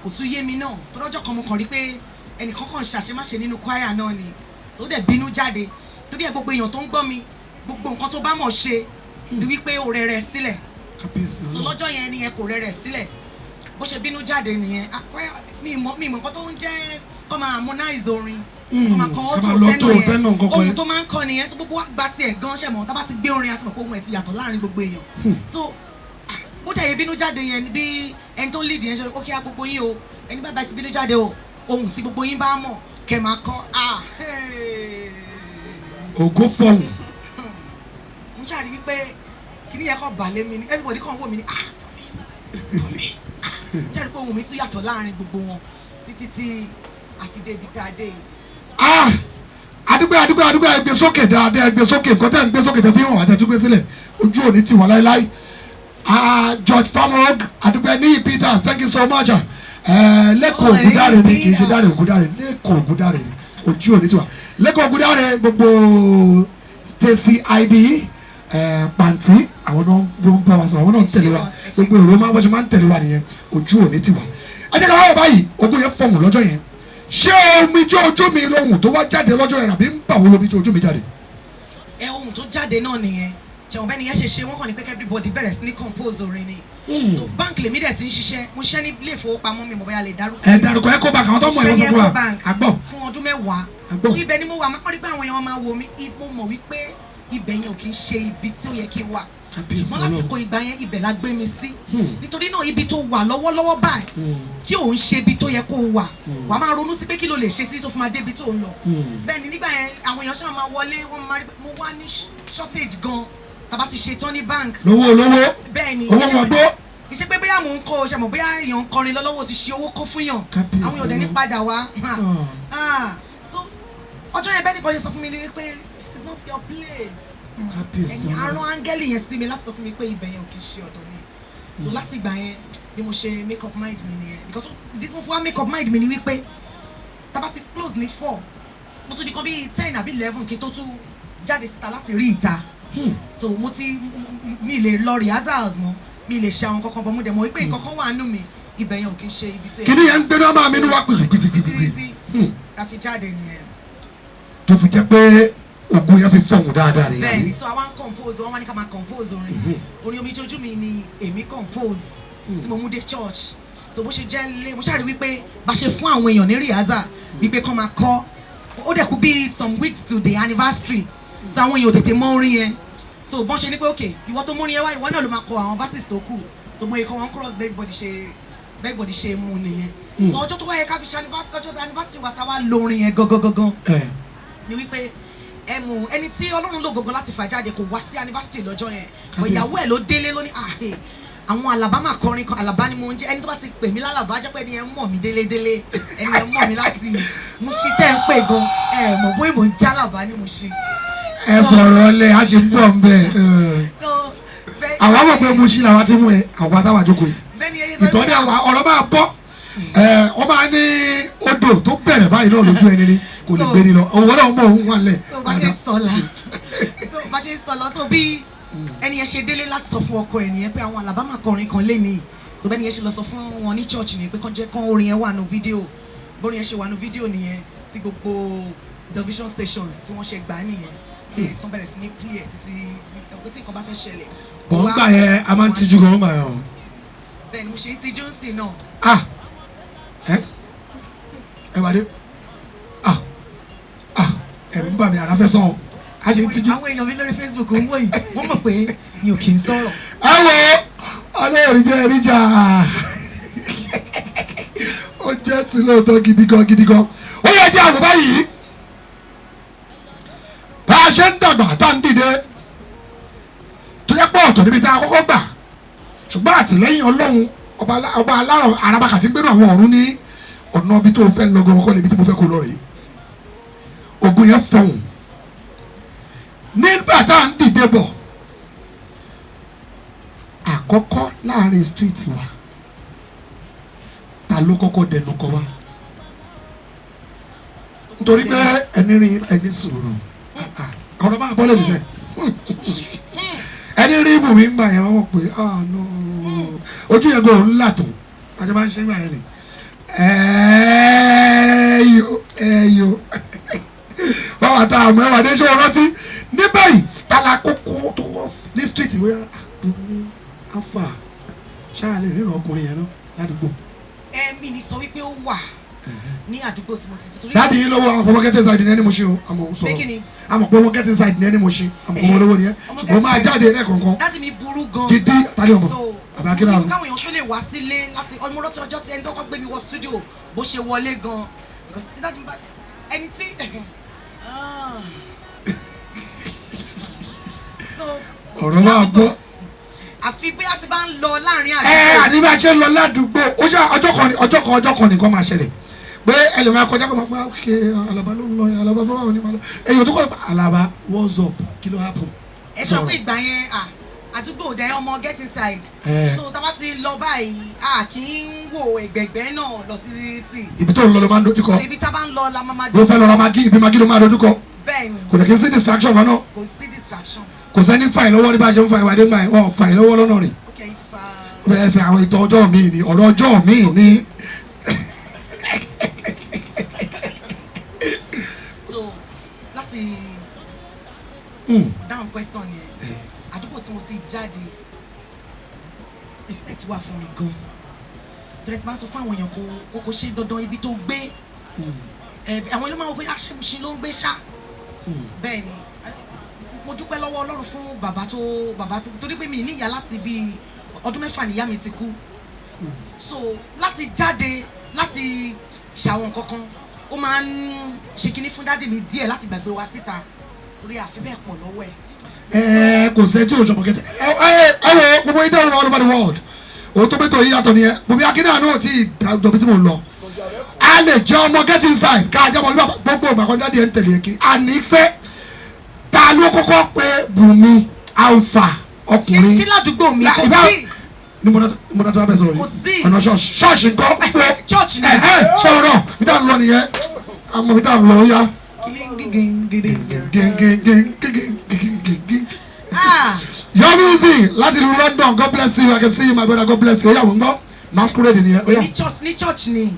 Speaker 5: kò tún yé mi náà tó lọ́jọ́ kan mo kàn rí pé ẹnìkan kàn ṣàṣemáṣe nínú choir náà ni tó dẹ̀ bínú jáde torí ẹ gbogbo èèyàn tó ń gbọ́ mi gbogbo nǹkan tó bá mọ̀ ṣe ni wípé ó rẹ̀ rẹ̀ sílẹ̀ so lọ́jọ́ yẹn ni ẹ kò rẹ̀ rẹ̀ sílẹ̀ bó ṣe bínú jáde nìyẹn mi mọ̀ nǹkan tó ń jẹ́ kọ́ máa harmonize orin kọ́ máa kọ́ ọ́tò tẹ́nà yẹn ohun tó máa ń kọ́ nìyẹn so gbogbo wa gba tiẹ̀ gan ṣẹ̀mọ̀ tá bá ti gbé orin àti mọ̀ pé ohun ẹ̀ ti yàtọ̀ láàrin gbogbo èèyàn so bó dẹ̀ yẹ bínú jáde yẹn bí ẹni tó ń lead yẹn ṣe ó kí á gbogbo yín o ẹni bàbá ti bínú jáde o ohun tí gbogbo yín bá mọ̀ kẹ́ máa kọ́
Speaker 2: ògo fọhùn.
Speaker 5: n ṣàrí wípé kíní yẹn kàn balẹ̀ mi ni everybody kàn wò mí ni tọ́mí n ṣàrí pé ohun mi tún yàtọ̀ láàrin gbogbo wọn títí tí àfidé ibi tí a dé yìí.
Speaker 2: Adúgbò ẹgbẹ́ sókè dáadáa ẹgbẹ́ sókè nǹkan tẹ́ ń gbé sókè tẹ́ fi hàn wá tẹ́ tún gbé sílẹ̀ ojú òní ti wà láéláé. George Famog Adúgbò ní Peters thank you so much. Lẹ́kọ̀ọ́ Ògúndáre ni kì í ṣe Dáre Ògúndáre Lẹ́kọ̀ọ́ Ògúndáre ni ojú òní ti wà Lẹ́kọ̀ọ́ Ògúndáre gbogbo Stacy ID pàǹtí àwọn náà ló ń bá wa sọ àwọn náà ń tẹ̀lé wa gbogbo èrò máa wọ́n ṣe máa ń tẹ̀lé wa nìyẹn ojú òní ti wà. ẹ jẹ́ ká wá wọ̀ báyìí ogun yẹn fọ̀mù lọ́jọ́ yẹn ṣé omijé ojú mi lóhùn tó wá jáde lọ́jọ́ yẹn àbí ń bà wọ́n lomijé ojú mi jáde.
Speaker 5: Ohun tó jáde náà nìyẹn ṣẹ̀wọ̀n bẹ́ẹ̀ ni yẹn ṣe wọ́n kàn ní pé everybody bẹ̀rẹ̀ sí ní compose orin ni so bank lèmi dẹ̀ ti ń ṣiṣẹ́ mo ṣiṣẹ́ ní ilé ìfowópamọ́ mi mo bóyá lè dárúkọ.
Speaker 2: Dárúkọ Ecobank àwọn tó mọ̀ ẹ̀ wọ́n sọ fún wa àgbọ̀
Speaker 5: fún ọdún mẹ́wàá so ibẹ̀ ni mo wà máa pọ́n rí pé àwọn èèyàn máa wo mi mo mọ̀ wípé ibẹ̀ yẹn ò kì í ṣe ibi tí ó yẹ kí n wà ṣùgbọ́n lásìkò ìgbà yẹn ibẹ̀ la gbé mi sí nítorí náà ibi tó wà lọ́wọ́lọ́wọ́ báyìí tí ò ń ṣe ibi tó yẹ kó wà wàá máa ronú sí pé kí ló lè ṣe títí tó fi máa débi tó ń lọ bẹ́ẹ̀ ni nígbà yẹn àwọn èèyàn ṣáà máa wọlé wọ́n máa rí pé mo wá ní shortage gan tàbá ti ṣe tán ní bank
Speaker 2: lówó
Speaker 5: bẹ́ẹ̀ ni
Speaker 2: owó wọn gbó
Speaker 5: ìṣe pé bóyá mò ń kọ ṣe mọ̀ bóyá èèyàn ń kọrin lọ́wọ́ ti ṣe owó kó fún yàn àwọn èèyàn dẹ̀ ní padà wá so ọjọ́ yẹn bẹ́ẹ̀ nìkan lè sọ fún mi ní pé this is not your place ẹ̀yin arán áńgẹ́lì yẹn sí mi láti sọ fún mi pé ibẹ̀ yẹn ò kì í ṣe ọ̀dọ̀ mi so láti ìgbà yẹn bí mo ṣe make up mind mi nìyẹn because ìdí tí mo fún wa make up mind mi ni wípé tá bá ti close ní 4 mo tún di kan bí 10 àbí 11 kí n tó tún jáde síta láti rí ìta so mo ti mi lè lọ rehearsals mọ́ mi lè ṣe àwọn kankan bọ̀ mo dẹ̀ mọ̀ wípé nǹkan kan wà nù mí ibẹ̀ yẹn ò kì í ṣe ibi tó yẹ.
Speaker 2: kìnìún yẹn ń gbéná máa mi ní wá
Speaker 5: títí la fi jáde nìyẹn.
Speaker 2: tó fi jẹ́ pé ogun yẹn fi fọ̀hún dáadáa rẹ̀.
Speaker 5: bẹ́ẹ̀ni so àwa ń compose wọn wá ní ká máa compose orin omijé ojú mi ni èmi compose tí mo mú dé church so bó ṣe jẹ́ lé mo ṣàrí wípé bá ṣe fún àwọn èèyàn ní rehearsal wípé kán máa kọ́ ó dẹ̀ kú bí some weeks to the anniversary so àwọn èèyàn ò tètè mọ orin yẹn so bọ́n ṣe ní pé ok ìwọ tó mórin yẹn wá ìwọ náà ló máa kọ àwọn verses tó kù so mo yẹ kọ́ wọn cross everybody ṣe mú nìyẹn so ọjọ́ tó wáyé ká fi ṣe anniversary wa tá wá lórin yẹn gangan ni wípé ẹni tí Ọlọ́run lò gangan láti fà jáde kò wá sí anniversary lọ́jọ́ yẹn but ìyàwó ẹ̀ ló délé ló ní àwọn Alabama kọrin kan Alaba ni mo ń jẹ́ ẹni tó bá ti pè mí lálàbá jẹ́ pé ẹni ẹ̀ mọ̀ mí délédélé ẹni ẹ̀ mọ̀ mí láti mo ṣe tẹ́ ń pè gan mọ̀ bóyá mo ń jálàbá ni mo ṣe.
Speaker 2: ẹ fọ̀rọ̀ lẹ a ṣe ń bọ̀ ń bẹ̀ àwa mọ̀ pé mo ṣí làwa ti mú ẹ àwa táwa jókòó yìí ìtọ́jú àwa ọ̀rọ̀ máa bọ́ wọ́n máa ní odò tó bẹ̀rẹ̀ báyìí náà lójú ẹni ni kò ní gbéni lọ òwò náà mọ̀ òun wà lẹ̀.
Speaker 5: bá ṣe ń sọ lọ tó bí ẹni yẹn ṣe délé láti sọ fún ọkọ ẹ̀ nìyẹn pé àwọn Alabama kọrin kan lé ní tó bẹ́ẹ̀ ni yẹn ṣe lọ sọ fún wọn ní church ni pé kán jẹ́ kán orin yẹn wà nù fídíò bórin yẹn ṣe wà nù fídíò nìyẹn tí gbogbo television stations tí wọ́n ṣe gbà nìyẹn tó bẹ̀rẹ̀ sí ní play ẹ̀ títí tí nǹkan bá fẹ́ ṣẹlẹ̀.
Speaker 2: bọ́n gbà yẹn a máa ń tijú gan-an báyọ̀.
Speaker 5: bẹ́ẹ̀ ni mo ṣe ń tijú sí náà.
Speaker 2: ẹ wà dé ẹ̀rù ń bà mí àrà fẹ́ sàn ọ́ a ṣe ń tijú.
Speaker 5: àwọn èèyàn mi lórí Facebook ń wò yìí wọ́n mọ̀ pé mi ò kì í sọ̀rọ̀.
Speaker 2: ẹ wo ọlọ́run jẹ́ ẹ̀ríjà ó jẹ́ tí lóòótọ́ gidi gan ó yẹ jẹ́ àwòbá yìí bá a ṣe ń dàgbà tá à ń dìde tó yẹ pé ọ̀tọ̀ níbi tá a kọ́kọ́ gbà ṣùgbọ́n àtìlẹ́yìn ọlọ́run ọba alárọ̀ arábàkà ti gbẹ́nu àwọn ọ̀run ní ọ̀nà ibi tó fẹ́ lọ gan kọ́ níbi tí mo fẹ́ kó lọ rèé ogun yẹn fọ̀hún nígbà tá à ń dìde bọ̀ àkọ́kọ́ láàrin street wa ta ló kọ́kọ́ dẹnu kọ wa nítorí pé ẹni rí ẹni sùúrù ọ̀rọ̀ máa bọ́ lẹ́nu sẹ́ ẹni rí ibùmí ń gbà yẹn wọ́n mọ̀ pé ojú yẹn gbọ́ òun látò àti máa ń ṣe ń gbà yẹn ni ẹ̀yọ báwa tá a mọ̀ ẹwà dé ṣé o rántí ní báyìí tala kókó tó wọ́n ní street wíwá ní afa ṣáà lè ríran ọkùnrin yẹn náà ládùúgbò.
Speaker 5: mi ní sọ wípé ó wà ní àdúgbò tí mo ti torí.
Speaker 2: dáàdi yìí lọ́wọ́ àwọn ọmọ get inside ní ẹni mo ṣe o àmọ́ sọ̀rọ̀ àmọ́ pé ọmọ get inside ní ẹni mo ṣe àmọ́ ọmọ olówó ni ẹ ṣùgbọ́n máa jáde rẹ̀ kankan.
Speaker 5: dáàdi mi burú gan.
Speaker 2: gidi àtàlẹ́ ọmọ àbákẹ́rẹ́ àwọn.
Speaker 5: káwọn èèyàn tó lè wá sílé láti ọmọ ọlọ́tí ọjọ́ tí ẹni tó kọ́ gbé mi wọ studio bó ṣe wọlé gan because tí dáàdi mi bá ẹni tí.
Speaker 2: ọ̀rọ̀ máa gbọ́.
Speaker 5: àfi bí a ti bá ń lọ láàrin àdúgbò.
Speaker 2: àdìbà ṣe ń lọ ládùúgbò ó ṣe ọjọ́ kan nìkan máa ṣẹlẹ̀ pé ẹlòmíràn kọjá kó máa pa ok Alaba ló ń lọ yẹn Alaba báwo ni máa lọ èyàn tó kọ́ Alaba what's up kí ló happen.
Speaker 5: ẹ sọ pé ìgbà yẹn àdúgbò òde ọmọ get inside so tá a bá ti lọ báyìí kì í wo ẹgbẹgbẹ náà lọ títí.
Speaker 2: ibi tó ń lọ ló máa ń dojú kọ.
Speaker 5: ibi tá a bá ń lọ la máa
Speaker 2: ló fẹ́ lọ ra magi ibi magi ló máa dojú kọ.
Speaker 5: bẹ́ẹ̀ni
Speaker 2: kò dẹ̀ kí n sí distraction lọ́nà.
Speaker 5: kò sí distraction.
Speaker 2: kò sẹ́ni fàì lọ́wọ́ ní bá a ṣe ń fàì wádé máa wọ́n fàì lọ́wọ́ lọ́nà rẹ̀.
Speaker 5: ok yìí ti fa.
Speaker 2: bẹ́ẹ̀ fẹ́ àwọn ìtàn ọjọ́ mi ni ọ̀rọ̀ ọjọ́ mi ni.
Speaker 5: so láti down question yẹn àdúgbò tí mo ti jáde respect wà fún mi gan tẹ̀lé tí máa ń sọ fún àwọn èèyàn kò ṣe dandan ibi tó gbé àwọn ilé máa wọ pé àṣemuṣin ló ń gbé ṣá bẹ́ẹ̀ ni mo dúpẹ́ lọ́wọ́ Ọlọ́run fún bàbá tó torí pé mi ní ìyá láti bí ọdún 6 níyá mi ti kú so láti jáde láti ṣàwọn kankan ó máa ń ṣe kinní fún dádì mi díẹ̀ láti gbàgbé wa síta torí àfi bẹ́ẹ̀ pọ̀ lọ́wọ́ ẹ̀.
Speaker 2: kò sẹ́ tí o jọ̀bọ̀ kẹ́tẹ́ wo gbogbo ìdá ọ̀rọ̀ all over the world òun tó bẹ́tọ̀ yìí yàtọ̀ nìyẹn bùbí akíní àná ò tí ì dọ̀bí tí mo lọ a lè jẹ́ ọmọ get inside ká jẹ́ ọmọ gbogbo ìgbàkan dáadé ẹ̀ ń tẹ̀lé kiri àníṣe ta ló kọ́kọ́ pé Bùnmi alpha ọkùnrin
Speaker 5: ṣé ládùúgbò mi kò sí
Speaker 2: ní mo dá tó bá bẹ sọ̀rọ̀ yìí ọ̀nà ṣọ́ọ̀ṣì nǹkan pé
Speaker 5: church ni
Speaker 2: sọ̀rọ̀ bí táwọn lọ nìyẹn àmọ́ bí táwọn lọ ó yá. Young Easy láti ìlú London God bless you I can see you my brother God bless you ó yá wọ́n gbọ́ masquerade nìyẹn ó yá.
Speaker 5: ní church ni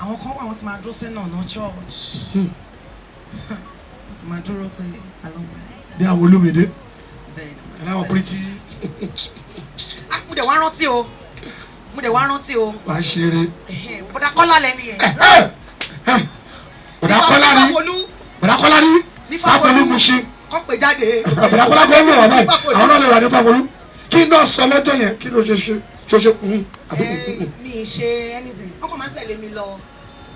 Speaker 5: àwọn kan wà wọ́n ti máa dúró sẹ́nà ọ̀nà church wọ́n ti máa dúró pé alọ́mọ ẹ̀.
Speaker 2: bí àwọn Olúmídé
Speaker 5: bẹ́ẹ̀ ni
Speaker 2: aláwọ̀ pretty.
Speaker 5: mo dẹ̀ wá rántí o.
Speaker 2: wà á ṣeré.
Speaker 5: bọ̀dá Kọ́lá lẹ́ni yẹn.
Speaker 2: bọ̀dá Kọ́lá ní Fáfolú Mushin.
Speaker 5: kọ́ pé jáde.
Speaker 2: bọ̀dá Kọ́lá kọ́ ló wà báyìí àwọn náà lè wà ní Fáfolú kí n náà sọ lọ́jọ́ yẹn kí ló ṣe
Speaker 5: mi ì ṣe anything ọkọ̀ máa ń tẹ̀lé mi lọ.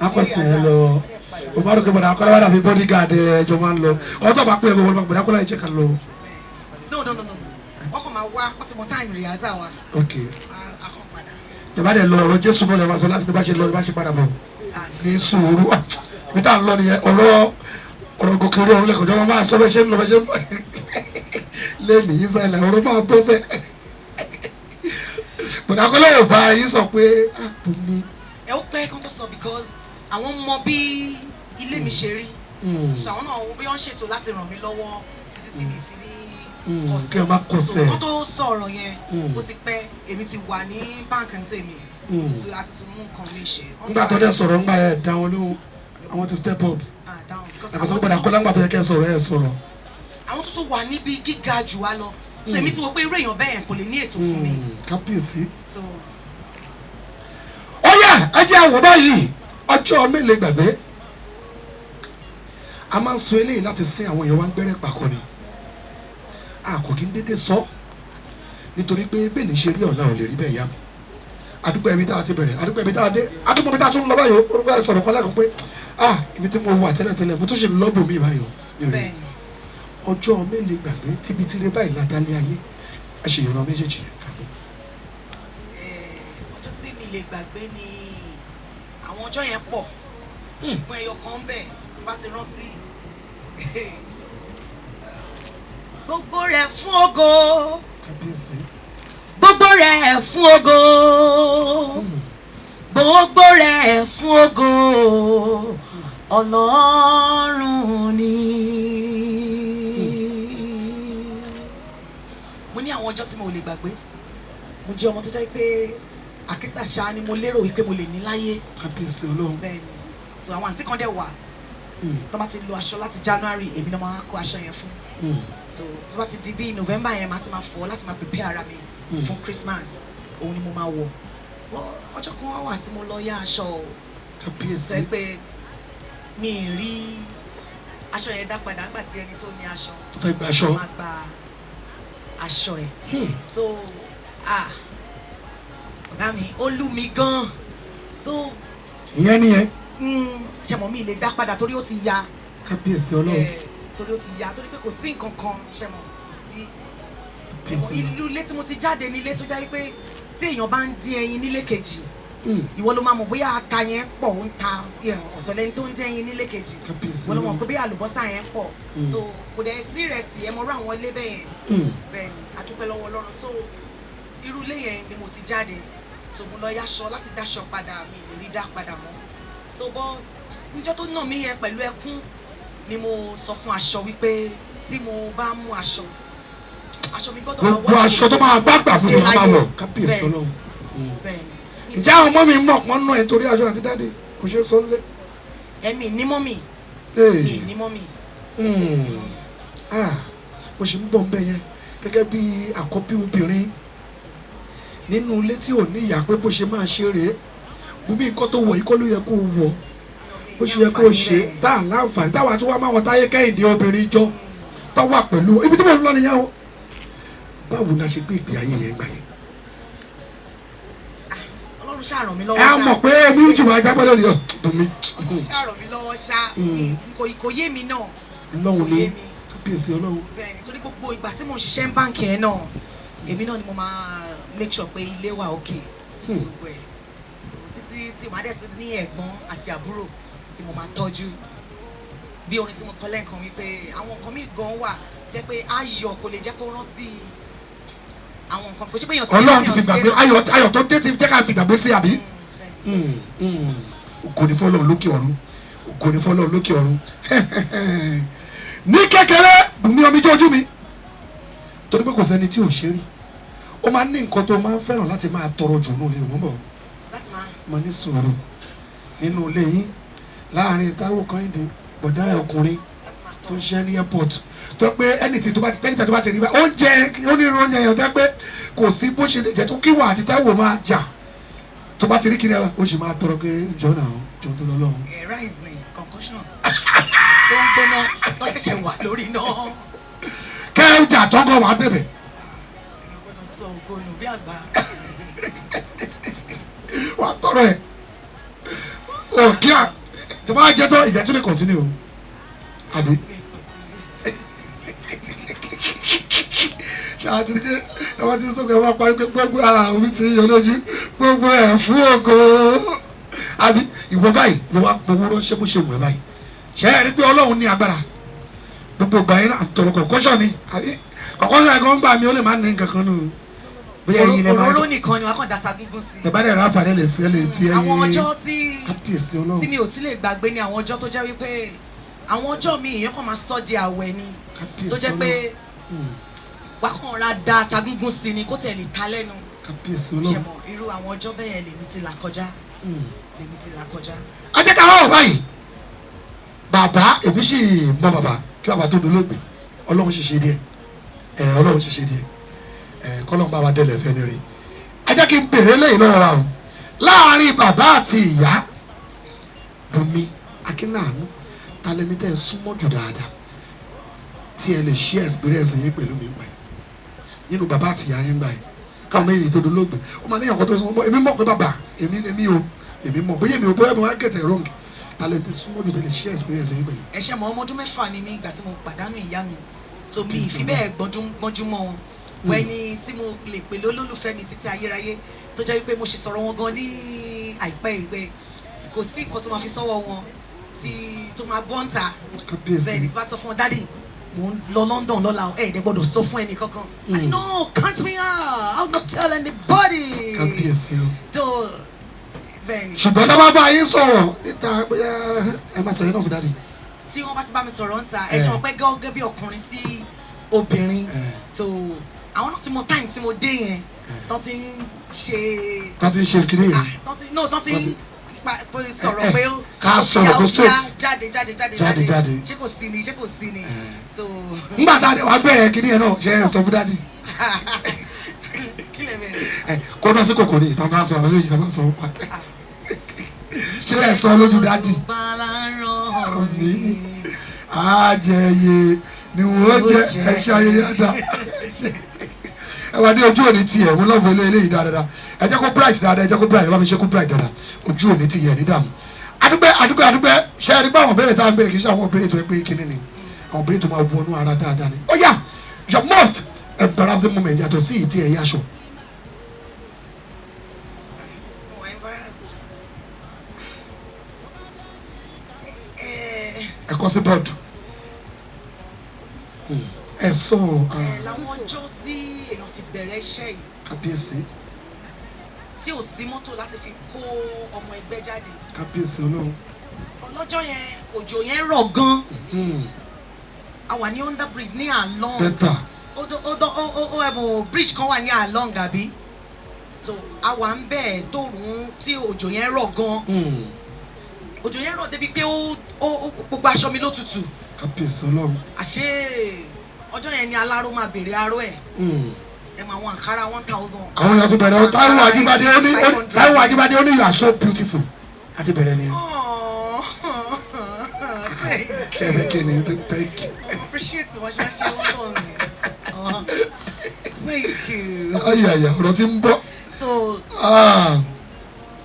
Speaker 2: akọ̀sìn ẹ lọ o máa rò pé bọ̀dá Kọ́lá wà dàbí bodyguard ẹjọ́ máa ń lọ ọtọ́ bá pé ẹ bọ̀ bọ̀dá Kọ́lá yìí jẹ́ ká lọ.
Speaker 5: no ọkọ̀ máa wá wọ́n ti mọ time rìhásà wa.
Speaker 2: ok
Speaker 5: akọ̀ padà.
Speaker 2: tẹ bá dẹ lọ ọ̀rọ̀ Jésù náà lè máa sọ láti tẹ bá ṣe lọ tẹ bá ṣe padà bọ̀ ní sùúrù bí tá à ń lọ nìyẹn ọ̀rọ̀ gòkèrè ọ̀rọ̀ lẹ́kọ̀ọ́ jọba máa sọ bẹ́ẹ̀ ṣe ń lọ bẹ́ẹ̀ ṣe ń lọ lẹ́nu yìí sẹ́lẹ̀ ọ̀rọ̀ máa tó sẹ́ bọ̀dá Kọ́lá yóò bá yín sọ pé Bùnmi.
Speaker 5: ẹ ó pẹ́ kán tó sọ because àwọn mọ bí ilé mi ṣe rí so àwọn náà bí wọ́n ṣètò láti ràn mí lọ́wọ́ títí tí mi fi ní
Speaker 2: kí ẹ má kọsẹ̀.
Speaker 5: kó tó sọ ọ̀rọ̀ yẹn ó ti pẹ́ èmi ti wà ní báńkì ní tèmi àti tún mú nǹkan mi ṣe.
Speaker 2: nígbà tó dẹ sọ̀rọ̀ ńgbà yẹn dáwọn lóhùn I want to step up. àkọsọ gbọ́dọ̀ Kọ́lá ńgbà tó yẹ kẹ́ sọ̀rọ̀ ẹ̀ sọ̀rọ̀.
Speaker 5: àwọn tuntun wà níbi gíga jù wá lọ so èmi ti wo pé irú èèyàn bẹ́ẹ̀ kò lè ní ètò fún mi.
Speaker 2: kábíyèsí. ó yá ẹ jẹ́ àwọ̀ báyìí ọjọ́ mélòó gbàgbé a máa ń sọ eléyìí láti sin àwọn èèyàn wa ń gbẹ́rẹ́ pàkọ́ ni àkọ́kí ń dédé sọ nítorí pé bẹ́ẹ̀ ní ṣe rí ọ̀la ò lè rí bẹ́ẹ̀ yá mi àdúgbò ẹbí tá a ti bẹ̀rẹ̀ àdúgbò ẹbí tá a dé àdúgbò ẹbí tá a tún lọ báyìí orúkọ ẹ sọ̀rọ̀ kan lẹ́kọ̀ọ́ pé ibi tí mo wà tẹ́lẹ̀tẹ́lẹ̀ mo tún ṣe lọ́bù mi báyìí ọjọ́ mélòó gbàgbé tíbi tí rẹ báyìí ládàlẹ́ ayé ẹ ṣe ìrànà méjèèjì yẹn káàbọ̀.
Speaker 5: ọjọ́ tí mi lè gbàgbé ni àwọn ọjọ́ yẹn pọ̀ ṣùgbọ́n ẹyọ kan bẹ̀ tí bá ti rántí gbogbo rẹ̀ fún ògo gbogbo rẹ̀ fún ògo gbogbo rẹ̀ fún ògo Ọlọ́run ni. Mo ní àwọn ọjọ́ tí mo lè gbàgbé mo jẹ́ ọmọ tó jẹ́ pé àkísà ṣáá ni mo lérò wípé mo lè ní láyé.
Speaker 2: Kábíyèsí Ọlọ́run.
Speaker 5: Bẹ́ẹ̀ ni so àwọn àǹtí kan dẹ̀ wà tó bá ti lo aṣọ láti January èmi náà máa kó aṣọ yẹn fún so tó bá ti di bí November yẹn máa ti máa fọ láti máa prepare ara mi fún Christmas òun ni mo máa wọ̀ ọjọ́ kan wà tí mo lọ yá aṣọ
Speaker 2: Kábíyèsí.
Speaker 5: sọ pé mi ì rí aṣọ yẹn dá padà nígbà tí ẹni tó ní aṣọ
Speaker 2: tó fẹ́ gba aṣọ
Speaker 5: máa gba aṣọ ẹ̀ so ọ̀gá mi ó lù mí gan so
Speaker 2: ìyẹn nìyẹn.
Speaker 5: ṣe mọ̀ mi lè dá padà torí ó ti ya
Speaker 2: Kábíyèsí Ọlọ́run.
Speaker 5: torí ó ti ya torí pé kò sí nǹkan kan ṣe mọ̀ sí ìlú ilé tí mo ti jáde nílé tó jáde pé tí èèyàn bá ń dín ẹyin nílé kejì ìwọ ló máa mọ̀ bóyá ata yẹn pọ̀ ń ta ọ̀tọ̀ lẹ́ni tó ń dín ẹyin nílé kejì ìwọ ló mọ̀ pé bí àlùbọ́sà yẹn pọ̀ so kò dẹ̀ sí ìrẹsì ẹ mọ̀ rú àwọn ilé bẹ́ẹ̀ yẹn bẹ́ẹ̀ ni a dúpẹ́ lọ́wọ́ Ọlọ́run so irú ilé yẹn ni mo ti jáde so mo lọ yáṣọ láti dáṣọ padà mi lè rí dá padà mọ́ tó bọ́ níjọ́ tó nà mí yẹn pẹ̀lú ẹkún ni mo sọ fún aṣọ wípé tí mo bá mú aṣọ mi gbọ́dọ̀ wá
Speaker 2: gbogbo aṣọ tó máa gbàgbà mú ló máa wọ̀. Kábíyèsí Ọlọ́run. Ǹjẹ́ àwọn ọmọ mi mọ̀ pọ́n náà nítorí aṣọ àti dáàdì kò ṣeé sọ nílé.
Speaker 5: Ẹ̀mí ní mọ́mì mi ní mọ́mì.
Speaker 2: Mo ṣe ń bọ̀ nbẹ yẹn gẹ́gẹ́ bí àkọ́bí obìnrin nínú ilé tí ò ní ìyá pé bó ṣe máa ṣe rèé Bùnmi nǹkan tó wọ̀ yìí kọ́ ló yẹ kó wọ̀ bó ṣe yẹ kó ṣe tá à láǹfààní táwa tó wá máa wọn Táyé Kẹ́hìndé obìnrin jọ tó wà pẹ̀lú ibi tí mo ń lọ nìyẹn o báwo la ṣe gbé ìgbé ayé yẹn gbà yẹn.
Speaker 5: Ọlọ́run ṣá ràn mí lọ́wọ́
Speaker 2: ẹ á mọ̀ pé omi jù wá jápẹ́ lónìí ọ̀ Bùnmi.
Speaker 5: ṣá ràn mí lọ́wọ́ ṣá kò yé mi náà
Speaker 2: Ọlọ́run ní Kábíyèsí Ọlọ́run.
Speaker 5: bẹ́ẹ̀ ni torí gbogbo ìgbà tí mo ń ṣiṣẹ́ ń báǹkì yẹn náà èmi náà ni mo máa make sure pé ilé wà òkè gbogbo ẹ̀ so títí tí màá dẹ̀ tún ní ẹ̀gbọ́n àti àbúrò tí mo máa tọ́jú bí orin tí mo kọ lẹ́ẹ̀kan wípé àwọn nǹkan míì gan wà jẹ́ pé ayọ̀ kò lè jẹ́ kó rántí àwọn nǹkan kò ṣe pé èèyàn ti
Speaker 2: Ọlọ́run ti fi gbàgbé ayọ̀ tó dé ti jẹ́ ká fi gbàgbé sí àbí. Ògo ni fọ́lọ́run lókè ọ̀run ògo ni fọ́lọ́run lókè ọ̀run ní kékeré Bùnmi omijé ojú mi torí pé kò sẹ́ni tí ò ṣe rí ó máa ń ní nǹkan tó máa ń fẹ́ràn láti máa tọrọ jù nínú ilé òun bọ̀ máa ní sùúrù nínú ilé yín láàrin Táíwò Kẹ́hìndé bọ̀dá ọkùnrin tó ń ṣe ní airport tó pé ẹnìtì tó bá ti rí bá oúnjẹ onírúurú oúnjẹ yẹn tó pé kò sí bó ṣe lè jẹ tó kíwà àti Táíwò máa jà tó bá ti rí kiri ó sì máa tọrọ pé jọ́nà jọ tó lọ lọ́hùn.
Speaker 5: rice ni concussion tó ń gbóná tó ṣẹ̀ṣẹ̀ wà lórí náà.
Speaker 2: kẹ́ńjà tọ́gọ̀ wà bẹ̀bẹ̀.
Speaker 5: èèyàn gbọ́dọ̀ sọ ògo nù bí àgbà.
Speaker 2: wà á tọrọ ẹ̀ òkè à tó bá jẹ́ tó ìjẹ́ tún lè continue o àbí. ṣáàtì ní ẹwọ́n ti sọ̀kọ̀ ẹ̀wọ́n parí pé gbogbo omi ti yọ lójú gbogbo ẹ̀ fún ògo àbí ìwọ báyìí ló wá gbowó ránṣẹ́ bó ṣe wù ẹ́ báyìí ṣe é rí pé Ọlọ́run ní agbára gbogbo ìgbà yẹn náà tọrọ kọ̀kọ́ṣọ̀ ni àbí kọ̀kọ́ṣọ̀ ẹ̀kọ́ ń gbà mí ó lè má ní nǹkan kan nù.
Speaker 5: òróró nìkan ni wàá kàn dàtà gígùn sí.
Speaker 2: ìbá dẹ̀ ráfà lè ṣe lè fi ẹyin
Speaker 5: àwọn ọjọ́
Speaker 2: Kábíyèsí Ọlọ́run
Speaker 5: tí mi ò tún lè gbàgbé ni àwọn ọjọ́ tó jẹ́ wípé àwọn ọjọ́ mi èèyàn kàn máa sọ di àwẹ̀ ni tó jẹ́ pé wà á kàn ra da tagúngún sí ni kó tẹ̀ lè ta lẹ́nu.
Speaker 2: Kábíyèsí Ọlọ́run
Speaker 5: ṣẹ̀mọ̀ irú àwọn ọjọ́ bẹ́ẹ̀ lèmi ti là kọjá lèmi ti là kọjá.
Speaker 2: a jẹ́ ká wá báyìí bàbá èmi sì mọ bàbá kí bàbá tó dolóògbé Ọlọ́run ṣiṣẹ́ díẹ̀ Ọlọ́run ṣiṣẹ́ díẹ̀ kọ́lọ́n bá wa délẹ̀ fẹ́ ni rí a jẹ́ kí n bèrè lẹ́yìn lọ́wọ́ wa o láàárín bàbá àti ìyá Bùnmi Akínàánú ta lẹni tẹ́ ẹ súnmọ́ jù dáadáa tí ẹ lè share experience yín pẹ̀lú mi gbà nínú bàbá àti ìyá yín gbà yìí káwọn méjì tó dolóògbé ó máa ní ìyàwó tó súnmọ́ èmi mọ̀ pé bàbá èmi mọ̀ bóyá èmi ò bóyá mi wá get it wrong ta lẹni tẹ́ súnmọ́ jù tẹ́ lè share experience yín pẹ̀lú.
Speaker 5: ẹ ṣe mọ ọmọ ọdún mẹ́fà ni mí ìgbà tí mo pàdánù ìyá mi so mi ìfi bẹ́ẹ̀ gbọ́njú mọ́ wọn wọ ẹni tí mo lè pè lólùfẹ́ mi títí ayérayé tó jẹ́ wípé mo ṣe sọ̀rọ̀ wọn gan ní àìpẹ́ ìgbé kò sí nǹkan tó máa fi sọ́wọ́ wọn tó máa bọ́ǹtà
Speaker 2: kábíyèsí
Speaker 5: bẹ́ẹ̀ ni tí wọ́n sọ fún wọn dáàdì mo ń lọ London lọ́la ẹ̀ẹ́dẹ̀ gbọ́dọ̀ sọ fún ẹnì kankan no count me out I'll not tell anybody
Speaker 2: kábíyèsí o.
Speaker 5: tó bẹ́ẹ̀ ni.
Speaker 2: ṣùgbọ́n tá a bá bá yín sọ̀rọ̀ níta bóyá ẹ máa sọ yín náà fún dáàdì.
Speaker 5: tí wọ́n bá ti bá mi sọ̀rọ̀ ń ta ẹ ṣe wọn pé gẹ́gẹ́ bí ọkùnrin sí obìnrin tó àwọn náà ti mọ time tí mo dé yẹn tó ti ń ṣe.
Speaker 2: tó ti ń ṣe kiri yẹn.
Speaker 5: tó ti ń sọ̀rọ̀ pé
Speaker 2: ká sọ̀rọ̀ kó straight
Speaker 5: jáde ṣé kò sí ni tó.
Speaker 2: nígbà tá a dé wàá bẹ̀rẹ̀ kiri yẹn náà ṣe é sọ fún dáàdì.
Speaker 5: kí lè bẹ̀rẹ̀.
Speaker 2: kó náà sí kòkòrò yìí tó máa sọ àwọn méjì tó máa sọ wọn pa. ṣé ẹ sọ lójú dáàdì. àmì àjẹyè ni wọ́n jẹ́ ẹ̀ṣẹ̀ ayẹyẹ àdá. ẹ wà ní ojú òní tiẹ̀ mo lọ́ọ̀fù eléyìí dáadáa ẹ jẹ́ kó bright dáadáa ẹ jẹ́ kó bright ẹ bá mi ṣe kó bright dáadáa ojú òní tiẹ̀ ní dààmú. adúgbẹ́ ṣe é rí pé àwọn béèrè tá à ń béèrè kì í ṣe àwọn béèrè tó yẹ pé kíní ni àwọn béèrè tó máa wọnú ara dáadáa ni. ó yá your most embarrassing moment yàtọ̀ sí ìtì ẹ̀yẹ aṣọ. ẹ kọ sí bọ́ọ̀dù ẹ sọ.
Speaker 5: làwọn ọjọ́ tí èèyàn ti bẹ̀rẹ̀ iṣẹ́ yìí.
Speaker 2: kábíyèsí.
Speaker 5: tí ò sí mọ́tò láti fi kó ọmọ ẹgbẹ́ jáde.
Speaker 2: kábíyèsí ọlọ́run.
Speaker 5: ọlọ́jọ́ yẹn òjò yẹn rọ̀ gan-an. a wà ní under bridge ní along.
Speaker 2: bẹ́tà.
Speaker 5: bridge kan wà ní along àbí. tó a wà ń bẹ̀ tóòrùn tí òjò yẹn rọ̀ gan-an. òjò yẹn rọ̀ débi pé gbogbo aṣọ mi ló tutù.
Speaker 2: kábíyèsí ọlọ́run.
Speaker 5: àṣé ọjọ́ yẹn ni aláró máa béèrè aró ẹ̀. ẹ máa wọn àǹkárá 1000.
Speaker 2: àwọn èèyàn ti bẹ̀rẹ̀ Táíwò Ajíbádé ó ní you are so beautiful àti bẹ̀rẹ̀ ni. ṣe é kí ni thank you.
Speaker 5: appreciate wọ́n ṣe wọ́n lọ mi. thank you.
Speaker 2: ayé ọ̀rọ̀ ti ń bọ̀.
Speaker 5: so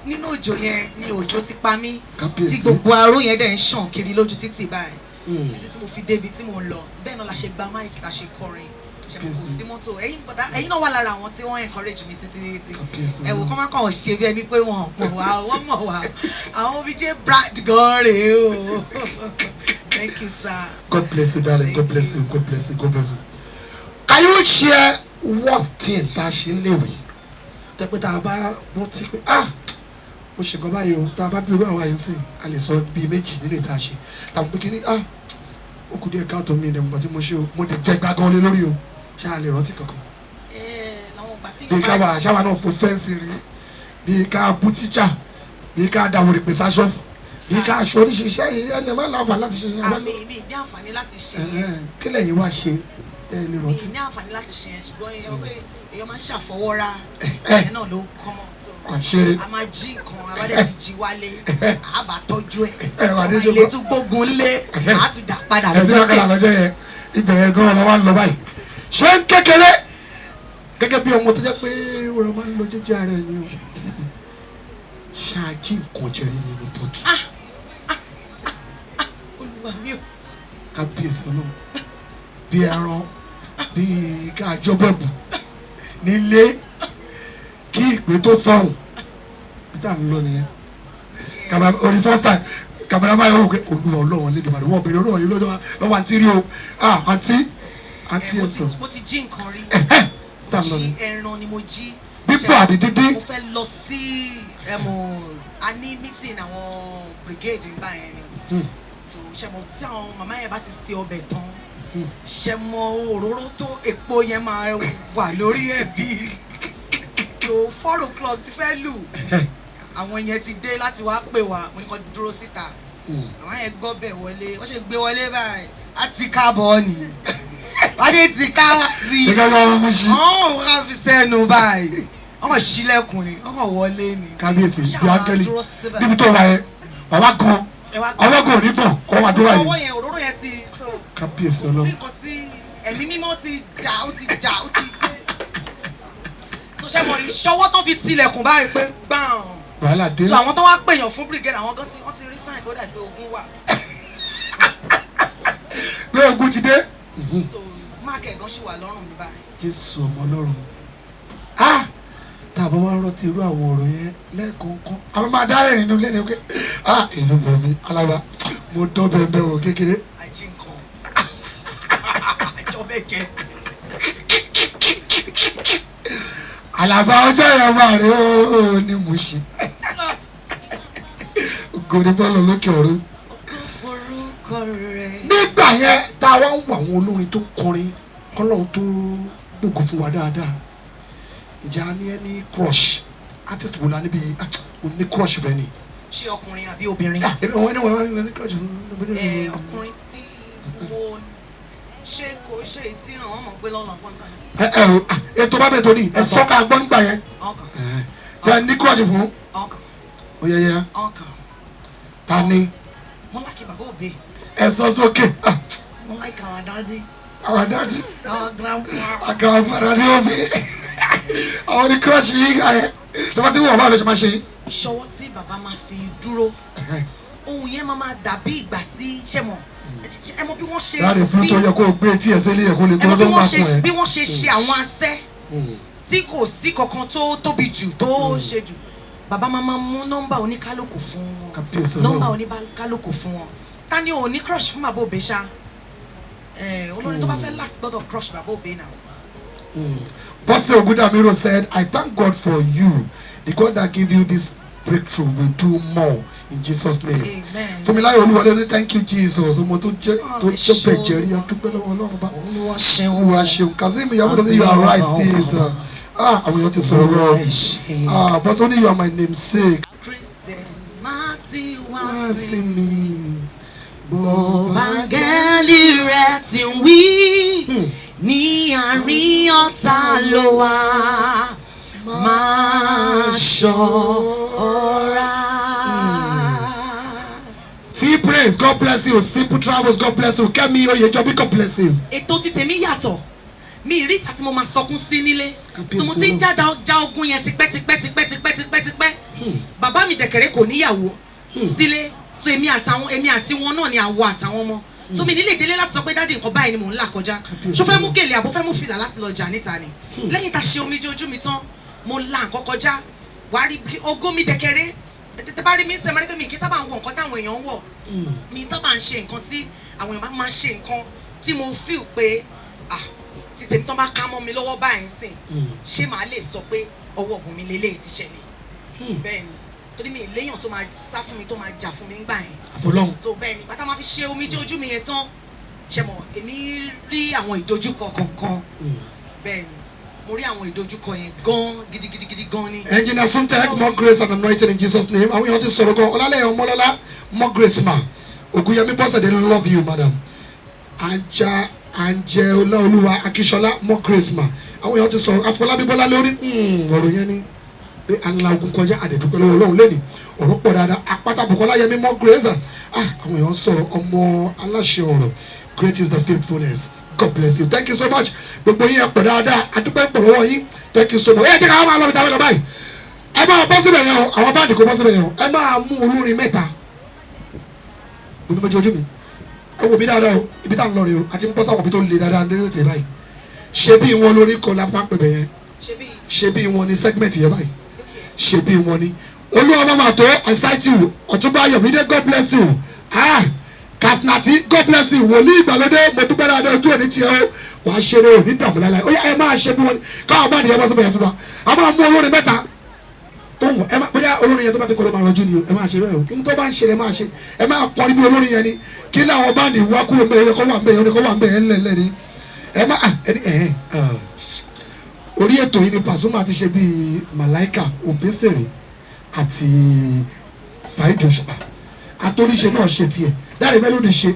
Speaker 5: nínú òjò yẹn ni òjò ti pa mí.
Speaker 2: kábíyèsí.
Speaker 5: tí gbogbo aró yẹn dẹ̀ ń ṣàn kiri lójú títì báyìí. títí tí mo fi débi tí mo ń lọ bẹ́ẹ̀ náà la ṣe gba máìkì la ṣe kọrin ṣe kò sí mọ́tò ẹ̀yin náà wà lára àwọn tí wọ́n encourage mi títí ẹ̀wò kọ́ máa kàn ṣe bí ẹni pé wọ́n mọ̀ wá àwọn bíi jẹ́ Brad gan rèé o. Thank you sir.
Speaker 2: God bless you darling. God bless you. God bless you. God bless you. Can you share worst thing tá a ṣe ń léwe tẹ́pẹ́ tá a bá rántí pé mo ṣe nǹkan báyìí o tá a bá bí irú àwọn àyẹ̀sìn a lè sọ bíi méjì nínú ìta ṣe tàbí pé kí ni ó kù díẹ̀ káàtó mi ní ọmọ tí mo ṣe o mo lè jẹ gbàgán lé lórí o ṣáà lè rántí kankan. bí ká wà ṣáwa náà fò fẹ́ǹsì rí bí ká bú tíjà bí ká dàwòrì pè sáṣọ bí ká aṣọ oríṣiríṣi yìí ẹni máa ń láǹfààní láti ṣe yẹn.
Speaker 5: àmì mi ní àǹfààní láti ṣe yẹn.
Speaker 2: kí lẹ́yìn wá ṣe ẹ lè rántí.
Speaker 5: mi ní àǹfààní láti ṣe yẹn ṣùgbọ́n èèyàn máa ń ṣàfọwọ́ra ẹ̀ náà ló kàn
Speaker 2: àṣírí.
Speaker 5: a máa jí nǹkan abájá ti jí wálé a bá tọ́jú ẹ̀ ọmọ ilé tún gbógun lé a tún dà padà lọ́jọ́
Speaker 2: kejì. ibẹ̀ yẹn gan-an la wá ń lọ báyìí. ṣé ń kékeré gẹ́gẹ́ bí ọmọ tó jẹ́ pé wọ́n máa ń lọ jẹ́jẹ́ ara ẹ̀ ni o ṣáàjì nǹkan jẹrí nínú pọ̀tù.
Speaker 5: olúwa mi ò.
Speaker 2: kábíyèsí ọlọ́run bí ẹran bí káàjọ bẹ̀bù nílé kí ìpè tó fọhùn peter ń lọ nìyẹn orí first time kàmẹ́rà máa yọ wọ́n olúwa ọlọ́wọ́n lè dùbàdàn wọ́n bèrè ọlọ́wọ́n yìí lọ́wọ́ àǹtí rí o àǹtí ẹ̀sọ́.
Speaker 5: mo ti jí nǹkan rí jí ẹran ni mo jí.
Speaker 2: bíbọ̀ àbí dídí.
Speaker 5: mo fẹ́ lọ sí a ní meeting àwọn brigade nígbà yẹn ni so ṣe mo tí àwọn màmá yẹn bá ti ṣe ọbẹ̀ tán ṣe mo òróró tó epo yẹn máa wà lórí ẹ̀ bíi 4 o'clock ti fẹ́ lù àwọn yẹn ti dé láti wá pè wá mo ní kó dúró síta àwọn yẹn gbọ́ bẹ̀ wọlé wọ́n ṣe gbé wọlé báyìí á ti káàbọ̀ ni wọ́n ṣe ti ká wá sí i wọ́n ká fi sẹ́nu báyìí wọ́n kàn ṣílẹ̀kùn ni wọ́n kàn wọlé ni.
Speaker 2: kábíyèsí bí ángẹ́lì níbi tó wà yẹn bàbá kan ọwọ́ kan ò ní gbọ̀n ọwọ́ wa tó wà yẹn.
Speaker 5: ọwọ́ yẹn òróró yẹn ti so
Speaker 2: kábíyèsí ọlọ́run.
Speaker 5: nǹkan tí ẹ̀mí mímọ́ ti jà ó ti gbé ṣe mọ ìṣọwọ́ tó fi tilẹ̀kùn báyìí pé gbàùn.
Speaker 2: wàhálà dé.
Speaker 5: so àwọn tó wá pèèyàn fún brigade àwọn gan tí wọ́n ti rí sáyìn kó dàgbé ogun wà.
Speaker 2: pé ogun ti dé.
Speaker 5: so máàkì ẹ̀gán ṣì wà lọ́rùn mi báyìí.
Speaker 2: jésù ọmọ ọlọ́run tá a àbọ̀ máa ń rántí irú àwọn ọ̀rọ̀ yẹn lẹ́ẹ̀kọ̀ọ̀kan àbọ̀ máa dárẹ̀ nínú lẹ́nu pé ìlú bòmí Alaba mo dán bẹ́ẹ̀ wò kékeré.
Speaker 5: àjíǹkan àjọ bẹ́ẹ̀ jẹ́.
Speaker 2: Alaba ọjọ́ yẹn máa rí ó ní mo ṣe gòdì bọ́ọ̀lù lókè ọ̀run. nígbà yẹn tá a wá ń wọ àwọn olórin tó kọrin kọ́lọ́run tó gbòògùn fún wa dáadáa ìjà ní ẹni crush artist wo la níbi o ní crush fẹ́ ni.
Speaker 5: ṣé ọkùnrin àbí obìnrin.
Speaker 2: wọ́n ní wọ́n ní crush fún
Speaker 5: mi. ọkùnrin tí mo ṣe kò ṣe tí àwọn ọmọ gbé lọ́nà pọ́ńtà.
Speaker 2: ètò bá bẹ̀ tó ní ẹ sọ́ka gbọ́ nígbà yẹn.
Speaker 5: ọkàn.
Speaker 2: tẹ ní crush fún.
Speaker 5: ọkàn.
Speaker 2: oyeye.
Speaker 5: ọkàn.
Speaker 2: ta ni.
Speaker 5: mo lákì bàbá òbí.
Speaker 2: ẹ sọ sókè.
Speaker 5: mo láìka àwọn dáadé.
Speaker 2: àwọn dájú.
Speaker 5: àwọn grandpa.
Speaker 2: àgbàlagbà ni ó bí àwọn ní crush yìí kà yẹn sọfọ tí wọn bá lọ ṣe máa ṣe.
Speaker 5: ìṣọwọ́ tí bàbá máa fi dúró ohun yẹn máa dàbí ìgbà tí ṣe mọ̀ ẹ mọ̀ bí wọ́n ṣe.
Speaker 2: láàrin fún tó yẹ kó o gbé etí ẹ sílé yẹ kó lè tó ló máa fún ẹ.
Speaker 5: bí wọ́n ṣe ṣe àwọn asẹ́ tí kò sí kankan tó tóbi jù tó ṣe jù bàbá máa mú nọ́mbà oníkálùkù fún wọn nọ́mbà oníkálùkù fún wọn ta ni ò ní crush fún bàbá òbí ṣá olórin tó bá fẹ́ last gbọ́dọ̀ crush bàbá òbí náà.
Speaker 2: Pastor Ogudamiro said, I thank God for you. The God that gave you this breakthrough will do more in Jesus' name.
Speaker 5: Amen.
Speaker 2: Fumilayo Oluwale, thank you, Jesus. Ọmọ tó jẹ́ bẹ̀jẹ̀ rí ọdúpẹ́ lọ́wọ́ Ọlọ́run bá. Olúwa ṣeun. Kazeem Iyabodun, you are right, sis. Àwọn èèyàn ti sọ̀rọ̀ wọ́n. But only you are my namesake.
Speaker 5: Christian Martin wá
Speaker 2: Wá
Speaker 5: sí
Speaker 2: sí mi.
Speaker 5: bọ̀bángẹ́lì rẹ̀ ti wí ní àárín ọ̀tá ló wà máa ṣọ́ra.
Speaker 2: T-Praise, God bless you. Simple Travels, God bless you. Kẹ́mi Oyèjọ́bí, God bless you.
Speaker 5: ètò ti tèmi yàtọ̀ mi rí àti mo máa sọkún sí nílé tí mo ti ń já ogun yẹn tipẹ́. Bàbá mi dẹ̀kẹ̀rẹ́ kò níyàwó sílé so èmi àti wọn náà ni àwọ àtàwọn ọmọ so mi nílé délé láti sọ pé dáàdi nǹkan báyìí ni mò ń là kọjá ṣó fẹ́ mú gèlè àbó fẹ́ mú fìlà láti lọ jà níta ni lẹ́yìn tá a ṣe omijé ojú mi tán mo là nǹkan kọjá wàá rí ogún mi dẹ̀kẹ̀rẹ́ tètè bá rí mi sẹ́mi rí pé mi kì í sábà ń wọ nǹkan táwọn èèyàn ń wọ̀ mi sábà ń ṣe nǹkan tí àwọn èèyàn máa ń ṣe nǹkan tí mo feel pé tí tèmi tán bá ká mọ́ mi lọ́wọ́ báyìí sìn ṣé màá lè sọ pé ọwọ́ ọ̀gùn mi lélẹ́yìí ti ṣẹlẹ̀ bẹ́ẹ̀ ni torí mi léèyàn tó máa sá fún mi tó máa jà fún mi ńgbà yẹn.
Speaker 2: Àfọlọ́hún.
Speaker 5: tó bẹ́ẹ̀ ni bàtà máa fi ṣe omijé ojú mi yẹn tán ṣe mọ̀ èmi rí àwọn ìdojúkọ kọ̀ọ̀kan bẹ́ẹ̀ ni mo rí àwọn ìdojúkọ yẹn gan gidigidi gan ni.
Speaker 2: Engineer Suntech, more grace and anointing in Jesus' name. Àwọn èèyàn ti sọ̀rọ̀ gan Ọlálẹ́yẹ Ọmọlọ́lá, more grace ma. Ògúnyẹmí Bọ́sẹ̀, they love you madam. Anjẹ́ọlá Olúwa Akíṣọlá, more grace ma. Àwọn èèyàn ti sọ̀rọ̀ Afọlábí Bọ́lá lórí ọ̀rọ̀ yẹn ni. Pé ànlá ogun kọjá àdẹ̀dúpẹ́ lọ́wọ́ Ọlọ́run lẹ́nu ọ̀rọ̀ pọ̀ dáadáa Àpáta Bùkọ́lá Yẹmí more grace àwọn èèyàn sọ̀rọ̀ ọmọ aláṣẹ ọ̀rọ̀ great is the faithfulness God bless you thank you so much gbogbo yín ẹ pọ̀ dáadáa àdúpẹ́ pọ̀ lọ́wọ́ yín thank you so much ẹ jẹ́ ká máa lọ bí táwọn lọ báyìí ẹ máa bọ́ síbẹ̀ yẹn o àwọn báńdì kò bọ́ síbẹ̀ yẹn o ẹ máa mú olórin mẹ́ta gbogbo méjì ojú mi ẹ wò mí dáadáa o ibi tá à ń lọ rè o àti ń bọ́ sáwọn ibi tó le dáadáa lórí ètò báyìí ṣé bí wọn lórí kọ lápá pẹ̀bẹ̀ yẹn ṣé bí wọn ní segment yẹn báyìí ṣe bí wọn ni olúwa máa tó ẹsáìtì Ọ̀túnba Ayọ̀mídé God bless you Kasnati God bless you wòlíì ìgbàlódé mo dúpẹ́ dáadáa ojú òní tiẹ̀ o wàá ṣeré òní dààmú láíláí ó yá ẹ máa ṣe bí wọn ni káwọn bá nìyẹn bá sọ́bẹ̀ yẹn fún wa a máa mú olórin mẹ́ta tó wù ẹ máa bóyá olórin yẹn tó bá ti kọ́ ló máa rọjú ni o ẹ máa ṣe bẹ́ẹ̀ o kí n tó bá ń ṣe ẹ máa ṣe ẹ máa kọrin bí olórin yẹn ni kí láwọn bá ní wá kúrò mbẹ́ yẹn kọ́ wà mbẹ́ yẹn kọ́ wà mbẹ́ yẹn ńlẹ̀ ni ẹ má orí ètò yìí ni Pasuma ti ṣe bíi Màláíkà Òbésèré àti Saheed Òṣùpá àtòríṣe náà ṣe tiẹ̀ Dáre Melody ṣe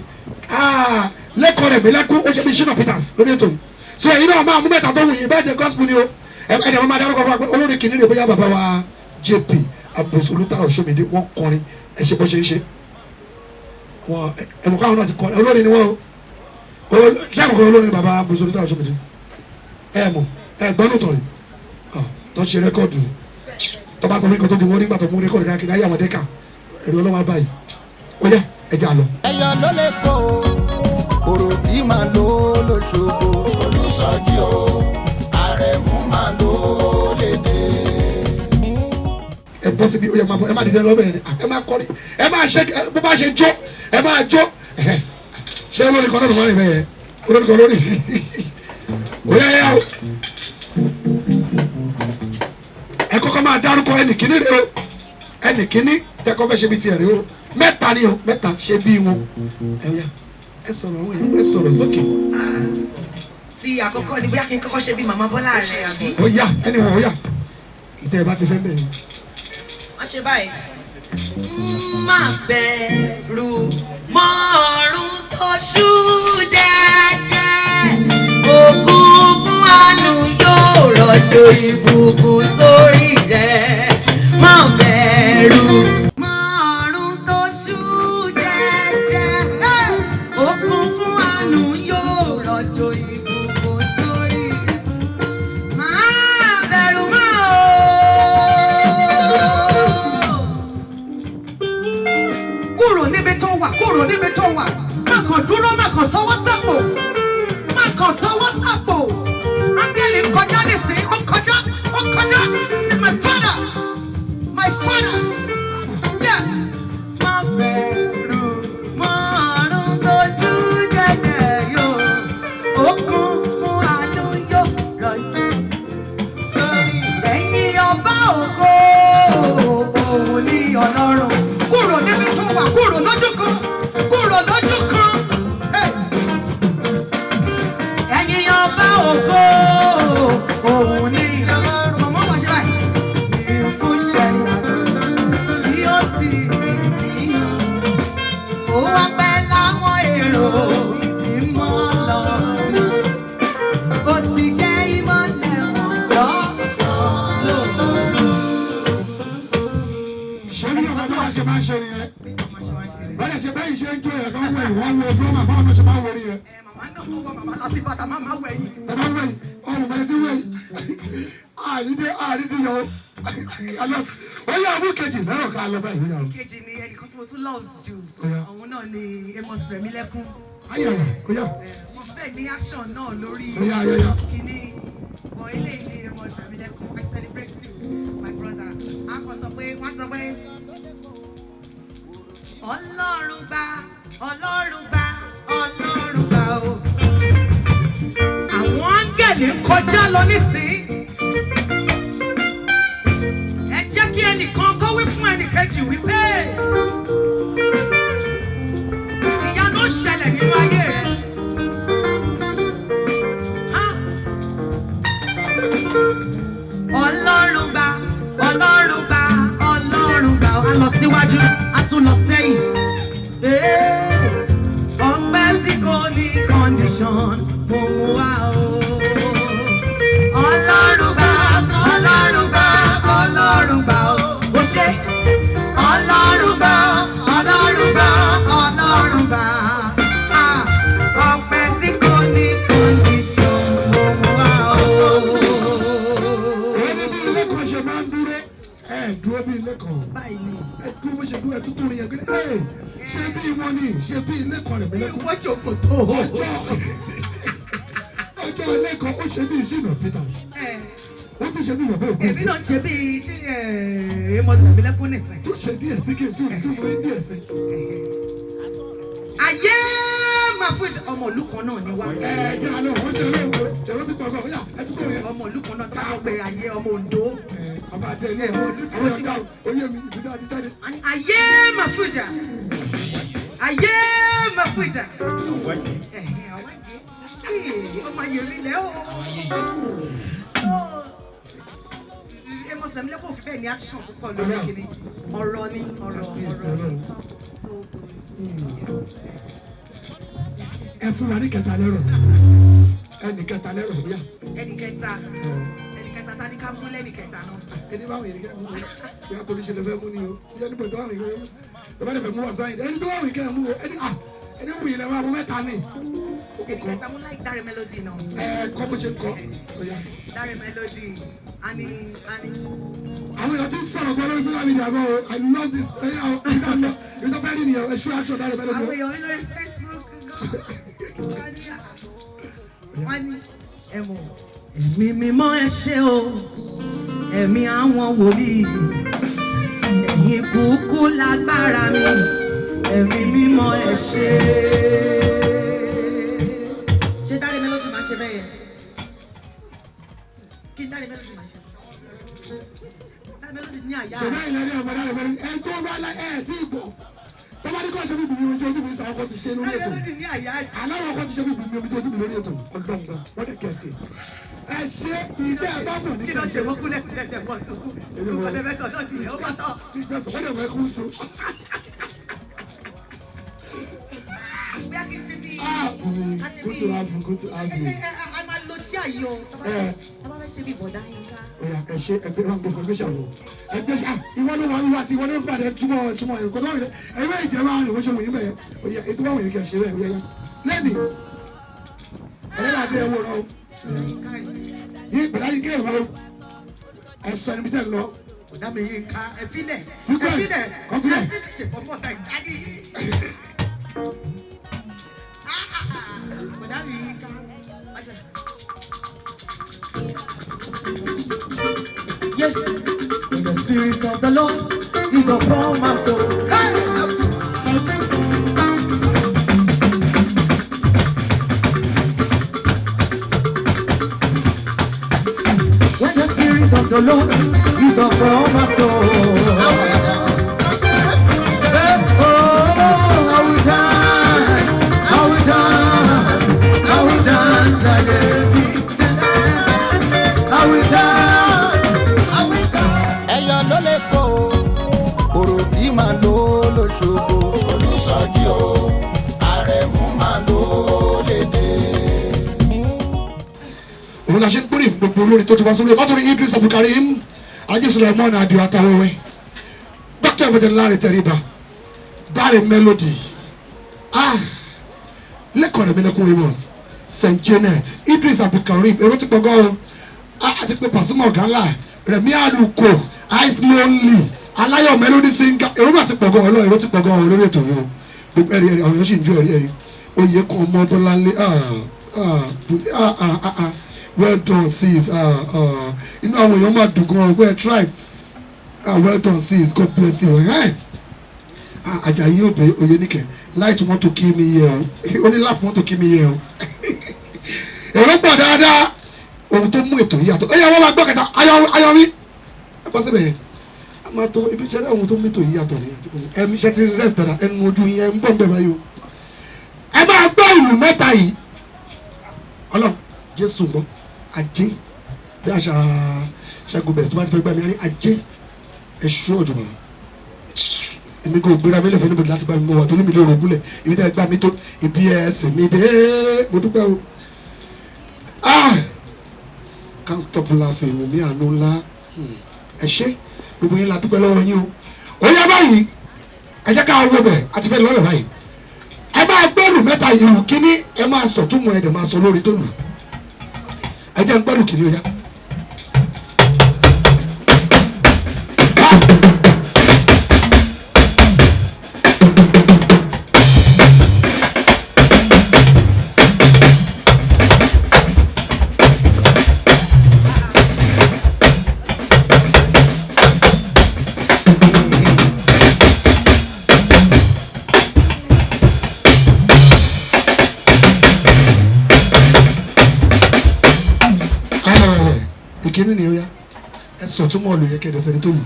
Speaker 2: lẹ́kọ̀ọ́ rẹ̀ mẹ́lẹ́kún ó ṣe bí Shina Peters lórí ètò yìí so èyí náà máa mú mẹ́ta tó wù yín bẹ́ẹ̀ jẹ́ gospel ni o ẹ̀ẹ́dẹ̀ wọn máa dárúkọ fún wa pé olórin kìíní rẹ̀ bóyá bàbá wa JP Ambrose Olútáyọ̀ Ṣómìdé wọ́n kọrin ẹ ṣe bó ṣe ń ṣe wọn ẹ̀mọ̀ káwọn náà ti kọrin olórin ni wọ́n o ṣàkóso olórin bàbá Ambrose Olútáyọ̀ Ṣómìdé ẹ̀mọ̀ ẹ̀gbọ́n tọ̀ rẹ̀ tó ṣe rẹ́kọ̀dù tó bá sọ fún ikọ̀ tó di wọ́n nígbà tó mú rẹ́kọ̀dù káàkiri ayé àwọn dẹ́ka ẹ̀rọ ọlọ́wọ́ báyìí ó yá ẹja lọ.
Speaker 1: ẹyọ ló lè kó òròbí máa lò lóṣogbo olùsọjí o àrẹ̀mú máa lò lédè.
Speaker 2: síbi ó yẹ máa bọ̀ ẹ má dìde lọ́bẹ̀ yẹn ẹ má kọ́ni ẹ má ṣe bó bá ṣe jó ẹ má jó ṣé olórí kan náà ló máa rìn bẹ́ẹ̀ yẹn olórí kan lórí ó yá yá o ẹ kọ́kọ́ máa dárúkọ ẹnì kíní rẹ o ẹnì kíní tẹ́kọ̀ fẹ́ ṣe bí tiẹ̀ rẹ o mẹ́ta ni o mẹ́ta ṣe bí wọn ẹ yá ẹ sọ̀rọ̀ àwọn èèyàn ẹ sọ̀rọ̀ sókè.
Speaker 5: Ti àkọ́kọ́ ni bóyá kí n kọ́kọ́ ṣe bí màmá Bọ́lá rẹ̀ àbí.
Speaker 2: Ó yá ẹni wọn ó yá ìtẹ́ ẹ bá ti fẹ́ bẹ́ẹ̀.
Speaker 5: Wọ́n ṣe báyìí. Má bẹ̀rù mọ́ ọ̀run tó ṣú dẹ́dẹ́. Ògùn fún àánú yóò rọ̀jò ìbùkún sórí rẹ̀. Má bẹ̀rù mọ́ ọ̀run tó ṣú dẹ́dẹ́. Ògùn fún àánú yóò rọ̀jò ìbùkún sórí rẹ̀. Má bẹ̀rù mọ́ o.
Speaker 6: Kúrò níbi tó wà, kúrò níbi tó wà. Má kàn dúró, má kàn tọwọ́ sápò. Má kàn tọwọ́ sápò. Áńgẹ́lì ń kọjá nísìnyí, ó kọjá, ó kọjá. It's my father, my father. Yeah.
Speaker 5: Má bẹ̀rù mọ́ ọ̀run tó ṣú dẹ́dẹ́ yóò. Òkun fún àánú yóò rọ̀jò sórí ẹ̀yin ọba ògo. Òun ni Ọlọ́run.
Speaker 6: Kúrò níbi tó wà, kúrò lójú kan, kúrò lójú kan. Hey.
Speaker 5: Ẹ̀yin ọba ògo. Òun ni Ọlọ́run. Mọ̀mọ́ wá ṣe báyìí. Ìfúnṣẹ́ ìyàtọ̀ tí ó ti yíyan. Ó wá pẹ́ láwọn èrò ìmọ̀ lọ́nà. Kò sì jẹ́ ìmọ̀lẹ̀ wọn lọ́sàn-án lóru.
Speaker 2: ṣé ní ọmọ bá ṣe máa ń ṣe nìyẹn bẹ́ẹ̀ ṣe bẹ́ẹ̀ ṣe ń jó yẹn kan wẹ̀ wọ́n wo ojú ọmọ báwọn ṣe máa ń wọrí yẹn.
Speaker 5: Màmá náà tó wọ màmá láti bàtà máa wẹ̀yìn.
Speaker 2: ẹ máa ń wẹ̀yìn ọmọ mẹ́rin tí wẹ̀yìn àrídí yọ ó yà mú kejì lẹ́rọ̀ ká lọ báyìí ó yà mú.
Speaker 5: Kejì ni ẹnìkan tí mo tún loves jù.
Speaker 2: Ó yá.
Speaker 5: Òun náà ni Amos Rẹ̀mílẹ́kún.
Speaker 2: ayẹyẹ ó yà
Speaker 5: Wọ́n bẹ́ẹ̀ ní action náà lórí
Speaker 2: ó yà ó yà.
Speaker 5: kìíní. Bọ̀ ilé ilé Amos Rẹ̀mílẹ́kún. I celebrate you, my brother. A kò sọ pé wọ́n sọ pé Ọlọ́run gbà, Ọlọ́run gbà, Ọlọ́run gbà o.
Speaker 6: Àwọn áńgẹ́lì ń kọjá lọ nísìnyí. Ẹ jẹ́ kí ẹnìkan kó wí fún ẹnìkejì wípé ìyanu ó ṣẹlẹ̀ nínú ayé rẹ̀.
Speaker 5: Ọlọ́run gbà, Ọlọ́run gbà, Ọlọ́run gbà o. A lọ síwájú, a tún lọ sẹ́yìn. Ọpẹ́ tí kò ní condition mo mú wá o. Ọlọ́run gbà, Ọlọ́run gbà, Ọlọ́run gbà o. Ó ṣe Ọlọ́run gbà, Ọlọ́run gbà, Ọlọ́run gbà. Ọpẹ́ tí kò ní condition mo mú wá o.
Speaker 2: ẹni bí ilé kan ṣe máa ń dúró ẹ dúró bí ilé kan
Speaker 5: Báyìí ni.
Speaker 2: ẹ dúró bó ṣe dúró ẹ tuntun rìn yẹn gbé ẹ ṣé bí wọn ni ṣé bí ilé kan rẹ̀ mílẹ̀ kún.
Speaker 5: Ìwọ jòkòtò.
Speaker 2: ọjọ́ ilé kan ó ṣe bí ìṣìnà Peters ó tún ṣe bí bàbá òkú
Speaker 5: Èmi náà ń ṣe bíi tí Amos Rẹ̀mílẹ́kún nìsín.
Speaker 2: tó ṣe díẹ̀ sí kí n tún rí tó fún yín díẹ̀ sí.
Speaker 5: Ayé máa fún ọmọ ìlú kan náà ní wá.
Speaker 2: ẹ jẹ́ àlọ́ wọ́n jẹ́ olóòwò ṣẹ̀rọ ti gbọ̀ngàn ọ̀yà ẹ tún kọ̀ yẹn.
Speaker 5: Ọmọ ìlú kan náà tá a gbé ayé ọmọ Oǹdó.
Speaker 2: ọba àti ẹni ẹ̀wọ̀n àwọn ọ̀gá oyè mi ìbí tá a ti jáde.
Speaker 5: Ayé máa fún ìjà. Ayé máa fún ìjà. Ọmọ ayèrè lẹ́ o. Amos Rẹ̀mílẹ́kún ò fi bẹ́ẹ̀ ní action púpọ̀ lórí kìíní. Ọ̀rọ̀ ni ọ̀rọ̀
Speaker 2: ẹ fún wa ní kẹta lẹ́rọ̀ ẹnì kẹta lẹ́rọ̀ bóyá.
Speaker 5: ẹnì kẹta ta ni ká mú lẹ́nì kẹta náà.
Speaker 2: ẹni báwọn yẹn kẹ́ mú o bóyá torí ṣe lè fẹ́ mú ni o bóyá níbo tó àwọn yẹn mú o bá lè fẹ́ mú wá sáyìn ẹni tó àwọn yẹn kẹ́ mú o ẹni wù yìí lẹ́wọ́ àwọn mẹ́ta ni.
Speaker 5: ẹnì kẹta mú láì Dáre Melody náà.
Speaker 2: kọ́ bó ṣe ń kọ́ bóyá.
Speaker 5: Dáre Melody ani.
Speaker 2: àwọn èèyàn ti ń sọ̀rọ̀ gbọ́ lórí social media gan o I love this ẹ̀yà o ìtọ́ fẹ́ rí nìyẹn ẹ̀ṣọ́ action Dáre Melody.
Speaker 5: àwọn èèyàn mi lórí Facebook wọ́n ní ẹ̀mọ́ ẹ̀mí mímọ́ ẹ ṣé o ẹ̀mí àwọn wòlíì
Speaker 6: ẹ̀yin kúkú lágbára mi ẹ̀mí mímọ́ ẹ ṣé. ṣé Dáre Melody máa ṣe bẹ́ẹ̀ yẹn? kí Dáre Melody máa ṣe? Dáre Melody ní àyà.
Speaker 2: ṣe bẹ́ẹ̀ lẹ́ni ọmọ Dáre Melody ẹ̀ tó bá ẹ̀ tí ì gbọ́ tọ́mọdé kọ́ ṣe bíbí ojú ojú mi sàwọn kan ti ṣe lórí ètò.
Speaker 6: Dáre Melody ní àyà.
Speaker 2: aláwọ̀ kan ti ṣe bíbí ojú ojú mi lórí ètò ọlọ́ngbà wọ́n dẹ̀ kẹ́ẹ̀tì. ẹ ṣe ìdí ẹ bá bọ̀ ní
Speaker 6: kí ló ṣe wọ́n kúlẹ̀ sílẹ̀ tẹ̀ bọ̀ tó kú ọ̀dẹ̀mẹ́tọ̀ náà di ẹ̀ ó bá tọ̀.
Speaker 2: ìgbésẹ̀ wọ́n dẹ̀ fẹ́ kú so.
Speaker 6: bí a kì í ṣe bí.
Speaker 2: good to have you good to have you.
Speaker 6: a máa lo tí àyè o tá bá fẹ́ ṣe bí bọ̀dá yín ká.
Speaker 2: ẹ ṣe ẹgbẹ́ wọn gbé fún ẹgbẹ́ ṣàlọ́ ẹgbẹ́ ṣá ìwọ ló wà wíwá àti ìwọ ní oṣù àti ẹtúmọ̀ ẹ̀sùnmọ̀ ẹ̀kọ́ tó wà ní ẹgbẹ́ ìjẹba rẹ̀ wọ́n ṣe wọ̀nyí bẹ̀yẹ oyè ètò wọn wọ̀nyí kẹ́ ṣe rẹ̀ oyè lẹ́nì ẹlẹ́dàdé ẹ̀wọ̀ rọ yí gbẹ̀dá yín kéè wọ ẹ̀sọ́ ẹni bí tẹ̀ lọ.
Speaker 6: bọ̀dá mi yín ká ẹ̀fílẹ̀
Speaker 2: kọ́fílẹ̀
Speaker 6: ṣèpọ̀pọ̀ ta ìdájí yìí. bọ̀dá mi yín ká. Yes, when the spirit of the Lord is upon my soul. When the spirit of the Lord is upon my soul. Yes, I will dance, I will dance, I will dance like David. I will dance.
Speaker 1: ẹyọ ló lè kó òròbí máa ló lóṣogbo Olùsọjí o Àrẹ̀mú máa ló lédè.
Speaker 2: òun la ṣe ń gbórí fún gbogbo olórin tó ti wá sórí látòrí Idris Abdulkarim Ajé Suleiman Adio Atawẹ́wẹ́ Dr. Evangelist Lanre Tẹríba Dáre Melody Lẹ́kọ̀ọ́ Rẹ̀mílẹ́kún Amos St. Janet Idris Abdulkarim èrò ti pọ̀ gan o àti pé Pasuma ọ̀gá ńlá Rẹ̀mí Àlùkò Ice Lonely Aláyọ̀ Melody singer èrò bá ti pọ̀ gan ọlọ́ èrò ti pọ̀ gan lórí ètò yìí o gbogbo ẹ̀rí àwọn èèyàn sì ń jó ẹ̀rí oyè kan ọmọ Bọ́láńlé well done sis inú àwọn èèyàn máa dùn gan well try well done sis God bless you Àjàyí Òbè Oyèníkẹ́ light want to kill me here o only laugh want to kill me here o èrò pọ̀ dáadáa ohun tó mú ètò yìí yàtọ̀ ẹ̀yà wọn máa gbọ́ kẹta ayọ̀rí ẹ bọ́ síbẹ̀ yẹn a máa tó ibi iṣẹ́ náà ohun tó mú ètò yìí yàtọ̀ ní ẹ̀mí iṣẹ́ ti rest dada ẹnu ojú yẹn ń bọ̀ ń bẹ̀ báyìí o ẹ máa gbọ́ ìlú mẹ́ta yìí Ọlọ́run Jésù gbọ́ Ajé bí àṣà Ṣẹ́gun bẹ̀rẹ̀ tó bá ti fẹ́ gbà mí Ajé ẹ̀ṣọ́ ọ̀jọ̀gbọ̀n èmi kò gbéra mi lẹ́fẹ̀ẹ́ níbo láti bá mi mọ̀ wá tó lómi lóore ògúnlẹ̀ ibi tẹ́ gbà mí tó ibi ẹ̀sìn mi dé mo dúpẹ́ o can't stop laughing mo mi àánú ńlá ẹ ṣé gbogbo yín la dúpẹ́ lọ́wọ́ yín o ó yá báyìí ẹ jẹ́ ká wọ bẹ̀ àti fẹ́ lọ́lẹ̀ báyìí ẹ máa gbẹ́rù mẹ́ta ìlú kínní ẹ máa sọ túmọ̀ ẹ̀ dẹ̀ máa sọ lórí tó lù ẹ jẹ́ ń gbẹ́rù kínní ó yá. ìkíní ni ó yá ẹ sọ tó mọ̀ lù yẹ kẹ́ẹ̀dẹ̀ sẹ́ni tó lù.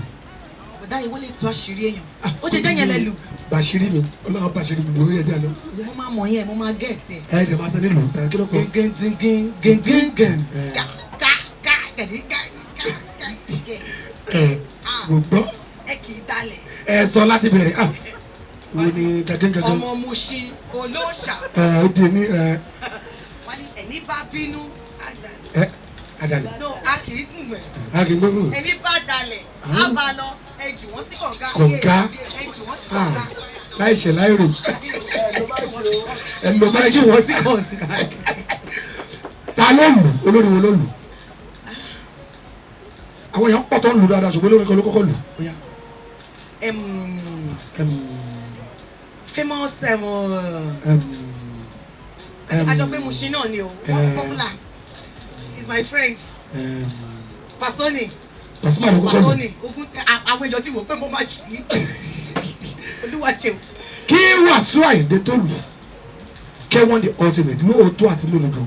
Speaker 5: bọ̀dá yìí wọ́n lè tú àṣírí èèyàn ó ṣe jẹ́ yẹn lẹ lù.
Speaker 2: bàṣírí mi ọlọ́run bàṣírí gbogbo ó yẹ jẹ́ àlọ́.
Speaker 5: mo máa mọ̀ yẹn mo máa gẹ̀ẹ́tì ẹ̀.
Speaker 2: ẹ ẹ̀ máa sẹ́ni lù tàbí kí ló pọ̀.
Speaker 5: gẹ́gẹ́gẹ́gẹ́gẹ́gẹ́
Speaker 2: ẹ gbọ́.
Speaker 5: ẹ kì í dalẹ̀.
Speaker 2: ẹ sọ láti bẹ̀rẹ̀ wọ́n ní gàgẹ́gàgẹ́.
Speaker 5: ọmọ Mushin olóòṣà.
Speaker 2: ó di ní.
Speaker 5: wọ́n ní ẹni bá bínú
Speaker 2: adalẹ.
Speaker 5: no a kì í dùn mẹ́.
Speaker 2: a kì í gbógun.
Speaker 5: ẹni bá dalẹ̀ á bá lọ ẹ jù wọ́n sí kọ̀ǹga.
Speaker 2: kọ̀ǹga
Speaker 5: ẹ jù wọ́n sí kọ̀ǹga.
Speaker 2: láìṣẹ̀ láìrò ẹ lọ máa jù wọ́n sí kọ̀ǹga. ta ló lù olórí wo ló lù. àwọn èèyàn pọ̀ tó ń lù dáadáa ṣùgbọ́n olórí kan ló kọ́kọ́ lù.
Speaker 5: famous àjọpẹ́ Mushin náà ni o wọ́n popular is my friend Pasoni.
Speaker 2: Pasuma ló kọ́kọ́ lù.
Speaker 5: Pàṣọ ni ogun àwọn èèyàn ti wò pé mo máa jì í. Olúwa ṣeun.
Speaker 2: Kí Wasiu Ayinde tó lù K1 the ultimate lóòótọ́ àti lódodo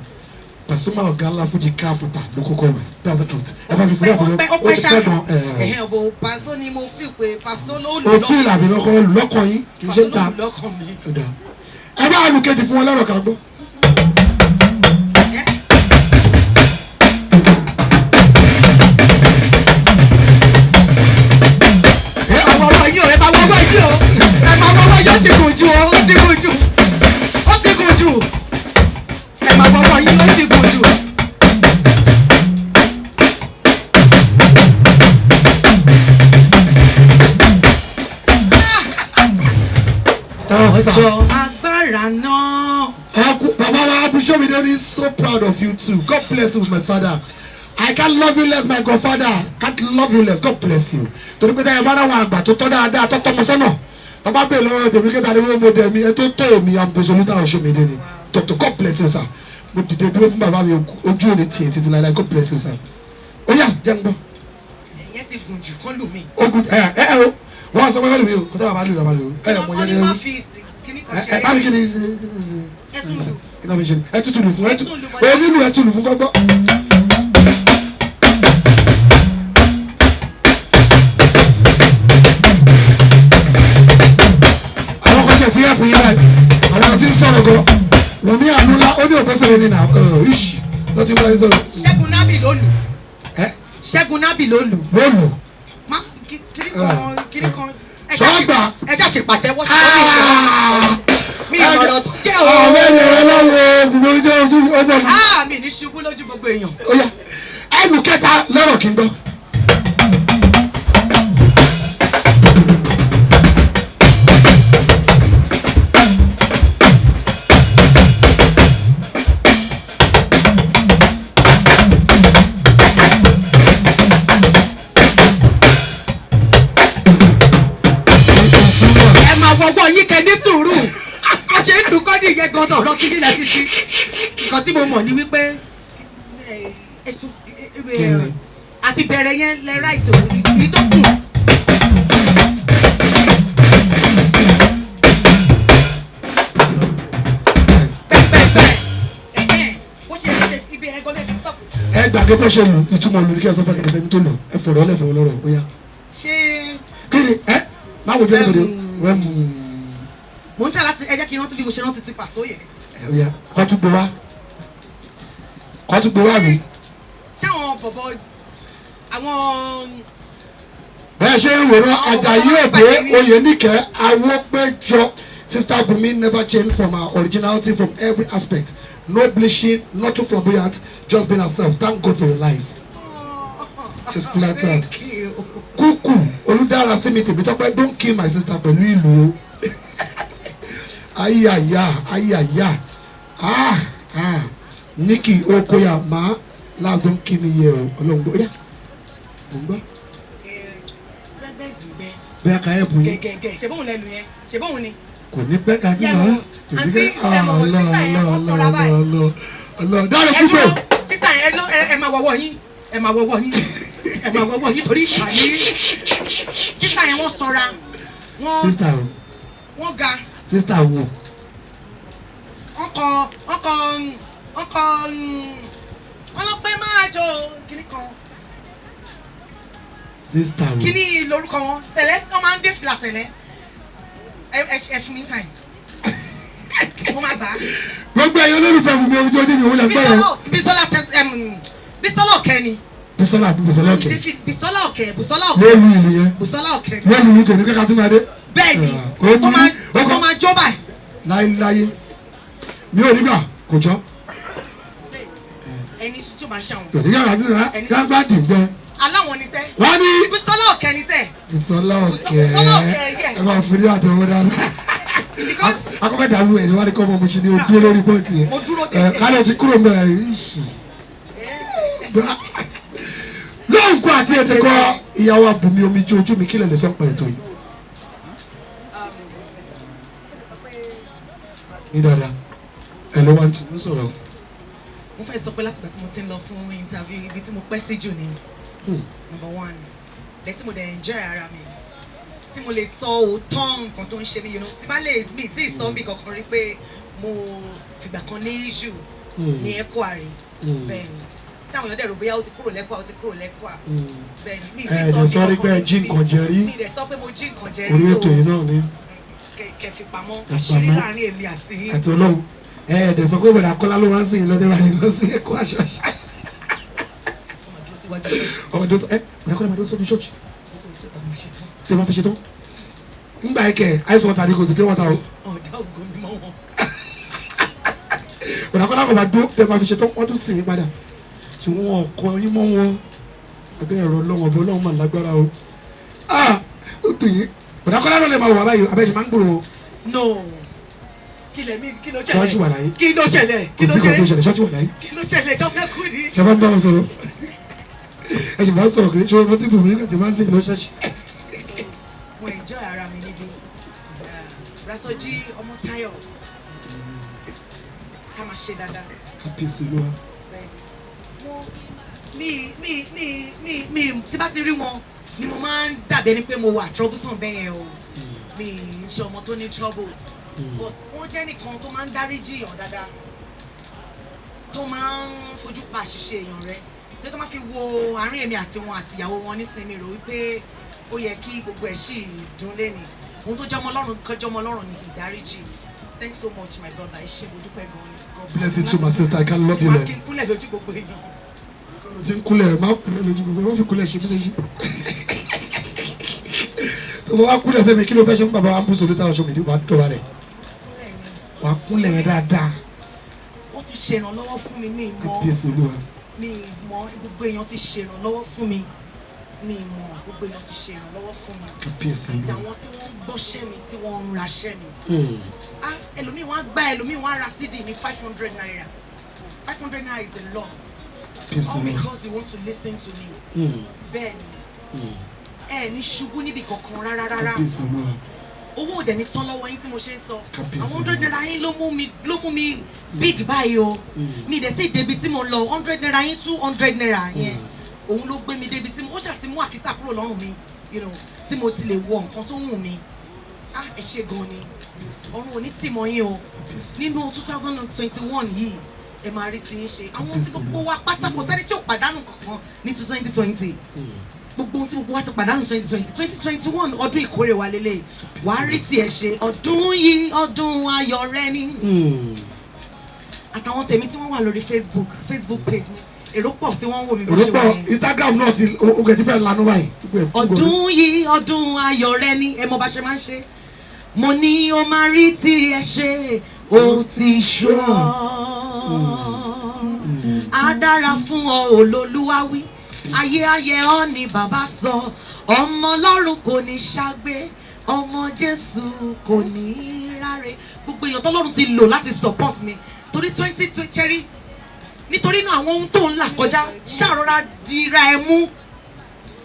Speaker 2: Pasuma ọ̀gá ńlá fújì káfùtà ló kọ́kọ́ lù. That's the truth. Ẹ bá fi fúlẹ̀ àtọ́jọ́ ó ti pẹ́ gan.
Speaker 5: Ẹ̀hẹ́n ọ̀bọ̀ Pàṣọ ni mo fi pé Pàṣọ ló lù
Speaker 2: òfin ìlànà lọ́kọ́ lọ́kọ̀ yín kì í ṣe ń ta.
Speaker 5: Pàṣọ ló lù lọ́kàn mi.
Speaker 2: Ẹ bá alùkejì fún wọn lọ́rọ̀ ká gbọ́.
Speaker 5: Ó ti gùn jù ó ti gùn jù ó ti gùn jù ẹ máa gbọ́ wọ́n yín ó ti gùn jù. Ọjọ́ agbára náà.
Speaker 2: Baba wa Abusomide is so proud of you too. God bless you, my father. I can't love you less, my godfather. Can't love you less. God bless you. Torí pé táyà bá dáwọn àgbà tó tọ́ dáadáa tó tọ́ mọ sọ́nà. Tọ́ba bẹ́ẹ̀ lọ́wọ́ tèmi kẹta ni wọ́n mọ dẹ̀ mi ẹ tó tó mi Abusomide Osomide ni. Dr. God bless you sir. Mo dìde dúró fún bàbá mi ojú òní tiẹ̀ títí láìláì. God bless you sir. Ó yá jẹ́ ń gbọ́.
Speaker 5: Ẹ̀yẹ́ ti gùn jù kán lù mí.
Speaker 2: Ogun o wọ́n sọ pé wọ́n lù mí o kọ́tà bàbá lù bàbá lù.
Speaker 5: Wọ́n ní má fi kíní kan ṣe é.
Speaker 2: Báyìí kí ni ṣe
Speaker 5: ẹ tún lù.
Speaker 2: kí ni wọ́n fi ṣe ẹ tún lù fún ẹ tún lù ẹ tún lù fún gbọ́gbọ́. àwọn kan tẹ̀ tí yẹ fún yín báyìí àwọn tí ń sọ̀rọ̀ gan Wùmí Ànúlá ó ní òpèsèrè ní nà ìṣì tó ti ń bá yín sọ̀rọ̀.
Speaker 5: Ṣẹ́gun Nábì ló lù. Ṣẹ́gun Nábì ló lù.
Speaker 2: ló lù.
Speaker 5: Má kíní kan
Speaker 2: sọ́gbà
Speaker 5: ẹ ṣáà ṣe pàtẹ́wọ́ sí mi ìmọ̀ràn tó jẹ́ o.
Speaker 2: ọ̀rẹ́ yẹn lọ́wọ́ gbogbo ìjọ ojú ọjọ́ mi.
Speaker 5: Mi ní ṣubú lójú gbogbo èèyàn.
Speaker 2: Ó yá ẹlù kẹta lọ́rọ̀ kí n gbọ́.
Speaker 5: Ẹ máa wọ́wọ́ yín kẹ́ ní sùúrù. A ṣe ń dùn kọ́dí yẹn gan-an ọ̀rọ̀ kí nílẹ̀ fi sí. Nǹkan tí mo mọ̀ ni wípé àti bẹ̀rẹ̀ yẹn lẹ ráìtì yìí tó kù. Bẹ́ẹ̀ bó ṣe ibi ẹ̀gọ́ lè fi stop sí.
Speaker 2: Ẹ gbàgbé bó ṣe lù ìtumọ̀ lù ní kí ẹ sọ fún akẹ́kẹ́ sẹ́ni tó lù ẹ fọ̀rọ̀ ọlẹ́fọ̀rọ̀ lọ́rọ̀ ó yá.
Speaker 5: Ṣé
Speaker 2: kí ni má wojú ẹ lóde wẹ́ mú
Speaker 5: mo ń tà láti ẹ jẹ́ kí n rántí bí mo ṣe rántí ti Pàṣọ yẹn.
Speaker 2: ó yá kọ́tùgbò wá mi.
Speaker 5: Ṣé àwọn bọ̀bọ̀ àwọn.
Speaker 2: Bẹ́ẹ̀ ṣe ń wòran Àjàyí Òbé Oyèníkẹ́ Awópéjọ Sister Bumi never changed from her originality from every aspect. No bleaching, not too flamboyant, just being herself. Thank God for your life. She's flattered.
Speaker 5: Thank you.
Speaker 2: Kúkú Olúdára Sími Tèmítọ́pẹ́ don't kill my sister pẹ̀lú ìlú o. Ayaya Nikki Okoya ma love don't kill me here o. Ọlọ́run gbọ́ yá. Mo ń gbọ́. Bẹ́ẹ̀ ká ẹ̀ bù yín.
Speaker 5: Gẹ̀gẹ̀gẹ̀ ṣe bóun lẹ́nu yẹn ṣe bóun ni.
Speaker 2: Kò ní pẹ́ ká dín náà. Allah dáre
Speaker 5: Ẹ
Speaker 2: púpọ̀.
Speaker 5: dúró sísá yẹn ẹ máa wọ̀wọ̀ yín ẹ máa wọ̀wọ̀ yín ẹ máa wọ̀wọ̀ yín torí àní sísá yẹn wọ́n sanra
Speaker 2: Sister o.
Speaker 5: wọ́n ga
Speaker 2: Sister wo.
Speaker 5: ọkọ̀ ọlọ́pẹ́ máa jọ kíní kan
Speaker 2: Sister wo.
Speaker 5: kíní lórúkọ wọn Celeste wọn máa ń dé fìlà sẹ̀lẹ̀ ẹ fún mi time mo máa gbà á.
Speaker 2: Gbogbo ẹ̀yọ́ olólùfẹ́ Wùmí ojú ojú mi òun lè gbọ́ yẹn.
Speaker 5: Bísọ́lá Ọ̀kẹ́ ni.
Speaker 2: Bísọ́lá Ọ̀kẹ́.
Speaker 5: Bísọ́lá Ọ̀kẹ́
Speaker 2: ló lu ìlú yẹn.
Speaker 5: Bísọ́lá Ọ̀kẹ́.
Speaker 2: ló lu ìlú kò ní kẹ́kẹ́ tó máa dé.
Speaker 5: Bẹ́ẹ̀ni ó máa jó báyìí.
Speaker 2: láyé mi ò nígbà kò jọ.
Speaker 5: ẹni tí ó máa ń ṣàwọn.
Speaker 2: tòní yàrá tí wàá yàgbá dìgbẹ́.
Speaker 5: aláwọn ni sẹ́.
Speaker 2: wọ́n ní.
Speaker 5: Bísọ́lá Ọ̀kẹ́ ni sẹ́.
Speaker 2: Bísọ́lá Ọ̀kẹ́
Speaker 5: yẹ.
Speaker 2: ẹ máa fún ní àtẹwọ́ dáadáa. akọ́kọ́ dàrú ẹ̀ ní wọ́n á ní kọ́ ọmọ mo ṣe ní o dúró lórí pọ́ǹtì yẹn.
Speaker 5: mo dúró tètè.
Speaker 2: kálọ̀ ti kúrò mẹ́ lóǹkó àti ètò kọ ìyàwó Bùnmi omijé ojú mi kílẹ̀ lè sọ pé ètò yìí. ní dáadáa ẹ ló wá ń sọ̀rọ̀.
Speaker 5: mo fẹ́ sọ pé látìgbà tí mo ti ń lọ fún interview ibi tí mo pẹ́ sí jù ni number one lẹ tí mo dẹ̀ enjoy ara mi tí mo lè sọ òótọ́ nǹkan tó ń ṣe mí tí bá lè mi tí ì sọ mí kankan rí pé mo fìgbà kan ní issue ní ẹ̀kọ́ àrí bẹ́ẹ̀ ni tí àwọn èèyàn dẹ̀ rò bóyá ó ti kúrò lẹ́kọ̀ọ́ bẹ́ẹ̀ ni mi ì tí sọ mí kankan rí mi dẹ̀ sọ pé mo jí nǹkan jẹ rí
Speaker 2: orí ètò yìí náà ni
Speaker 5: kẹfì pamọ́ àṣírí láàrin èmi àti yín.
Speaker 2: àti Ọlọ́run ẹ̀ẹ́dẹ̀ sọ pé bọ̀dà Kọ́lá ló wá sí ìlọ́dẹ̀ báyìí lọ sí ẹ̀kọ́ aṣọ ọmọdé sọ bọ̀dà Kọ́lá máa dó sóbi ṣọ́ọ̀ṣì tí wọ́n fi ṣe tán ńgbà ẹ̀kẹ́ ice water ni kò sí pure water o.
Speaker 5: ọ̀dà ògo ni mọ́ wọn.
Speaker 2: bọ̀dà Kọ́lá kò máa dó tẹ́ máa fi ṣe tán wọ́n tún sìn ín padà ṣùgbọ́n wọn kọ yín mọ́ wọn abẹ́ ẹ̀rọ lọ́wọ́ bọ́ lọ́wọ́ máa lágbára o. ó dùn yín bọ̀dà Kọ́lá náà lè máa wà báyìí abẹ́ ṣe máa ń gbòòrò wọn.
Speaker 5: no kí ló ṣẹlẹ̀
Speaker 2: ṣọ́ọ̀ṣì wà láyé
Speaker 5: kí ló ṣẹlẹ̀
Speaker 2: kò sí kan tó ṣẹlẹ̀ ṣọ́ọ̀ṣì wà láyé.
Speaker 5: kí ló ṣẹlẹ̀ jọ mẹ́kù ni.
Speaker 2: ṣe máa ń bá wọn sọ̀rọ̀ ẹ ṣì máa ń sọ̀rọ̀ kì í ṣe ọmọ tí bùnmi nígbà tí máa ń sìn lọ ṣọ́ọ̀ṣì.
Speaker 5: mo enjoy ara mi níbi Rasoji Ọmọ́táyọ̀ ká máa ṣe dáadáa.
Speaker 2: kábíyèsí ló wá.
Speaker 5: mi tí bá ti rí wọn ni mo máa ń dàbí ẹni pé mo wà troublesome bẹ́ẹ̀ yẹn o mi ń ṣe ọmọ tó ní trouble but wọ́n jẹ́ nìkan tó máa ń dáríjì èèyàn dáadáa tó máa ń fojú pa àṣìṣe èèyàn rẹ tó máa fi wo àárín èmi àti wọn àti ìyàwó wọn nísìnyí rò wípé ó yẹ kí gbogbo ẹ̀ sì dùn lẹ́ni ohun tó jẹ́ ọmọ Ọlọ́run kọjọ́ ọmọ Ọlọ́run ní ìdáríjì. Thanks so much my brother ẹ ṣé mo dúpẹ́ gan-an ni.
Speaker 2: God bless you too my sister I can love you.
Speaker 5: máa kí n kúnlẹ̀ lójú gbogbo èèyàn.
Speaker 2: o ti ń kúnlẹ̀ máa kúnlẹ̀ lójú gbogbo wọ́n fi kúnlẹ̀ ṣe fún ṣe. tó bá wá kúnlẹ̀ fẹ́mi kí ló fẹ́ ṣe fún bàbá wa ń bú sórí táwọn ṣọmọdé wàá dọ̀wà rẹ̀ wàá kúnlẹ̀ yẹn dáadáa.
Speaker 5: wọ́n ti ṣèrànlọ́wọ́ fún mi mi mọ́
Speaker 2: kábíyèsí olúwa.
Speaker 5: mi mọ́ gbogbo èèyàn ti ṣèrànlọ́wọ́ fún mi mi mọ́ gbogbo èèyàn ti ṣèrànlọ́wọ́ fún mi.
Speaker 2: kábíyèsí
Speaker 5: àti
Speaker 2: olúwa.
Speaker 5: àwọn tí wọ́n ń gbọ́ṣẹ́ mi tí wọ́n ń raṣẹ́ mi. ẹlòmíì wọ́n á gbá ẹlòmíì wọ́n á ra CD ní 500 naira 500 naira is a lot
Speaker 2: kábíyèsí
Speaker 5: all
Speaker 2: olúwa.
Speaker 5: because you want to listen to me. bẹ́ẹ̀ ni ẹ ní ṣubú níbi kankan rárá rárá
Speaker 2: kábíyèsí olúwa.
Speaker 5: owó òdẹ ní tán lọ́wọ́ yín tí mo ṣe ń sọ
Speaker 2: Kábíyèsí
Speaker 5: àwọn 100 naira yín ló mú mi big báyìí o mi dẹ̀ tí débi tí mo lọ 100 naira yín 200 naira yẹn òun ló gbé mi débi tí mo ó ṣàti mú àkísà kúrò lọ́rùn mi tí mo ti lè wọ nǹkan tó wù mí ẹ ṣe gan ni ọ̀run ò ní tìmọ̀ yín o nínú 2021 yìí ẹ máa rí ti ń ṣe àwọn tí gbogbo wa pátá kò sẹ́ni tí ò pàdánù kankan ní 2020 gbogbo ohun tí gbogbo wa ti pàdánù 2021 ọdún ìkórè wa lélẹ̀ wà á rí tiẹ̀ ṣe ọdún yìí ọdún ayọ̀ rẹ ni. àtàwọn tèmi tí wọ́n wà lórí Facebook page mi èrò pọ̀ tí wọ́n ń wò mí bó ṣe wà yẹn.
Speaker 2: Instagram náà ti oge ti fẹ́ lanu báyìí.
Speaker 5: ọdún yìí ọdún ayọ̀ rẹ ni ẹ mọ bá ṣe máa ń ṣe mo ní o máa rí tiẹ̀ ṣe o ti ṣọ́ á dára fún ọ olólùwàwí ayé ọ ni bàbá sọ ọmọ Ọlọ́run kò ní ṣàgbé ọmọ Jésù kò ní ráre gbogbo èèyàn tọ́lọ́run ti lò láti support mi torí 2020 nítorí náà àwọn ohun tó ń là kọjá ṣàrọra dira ẹ mú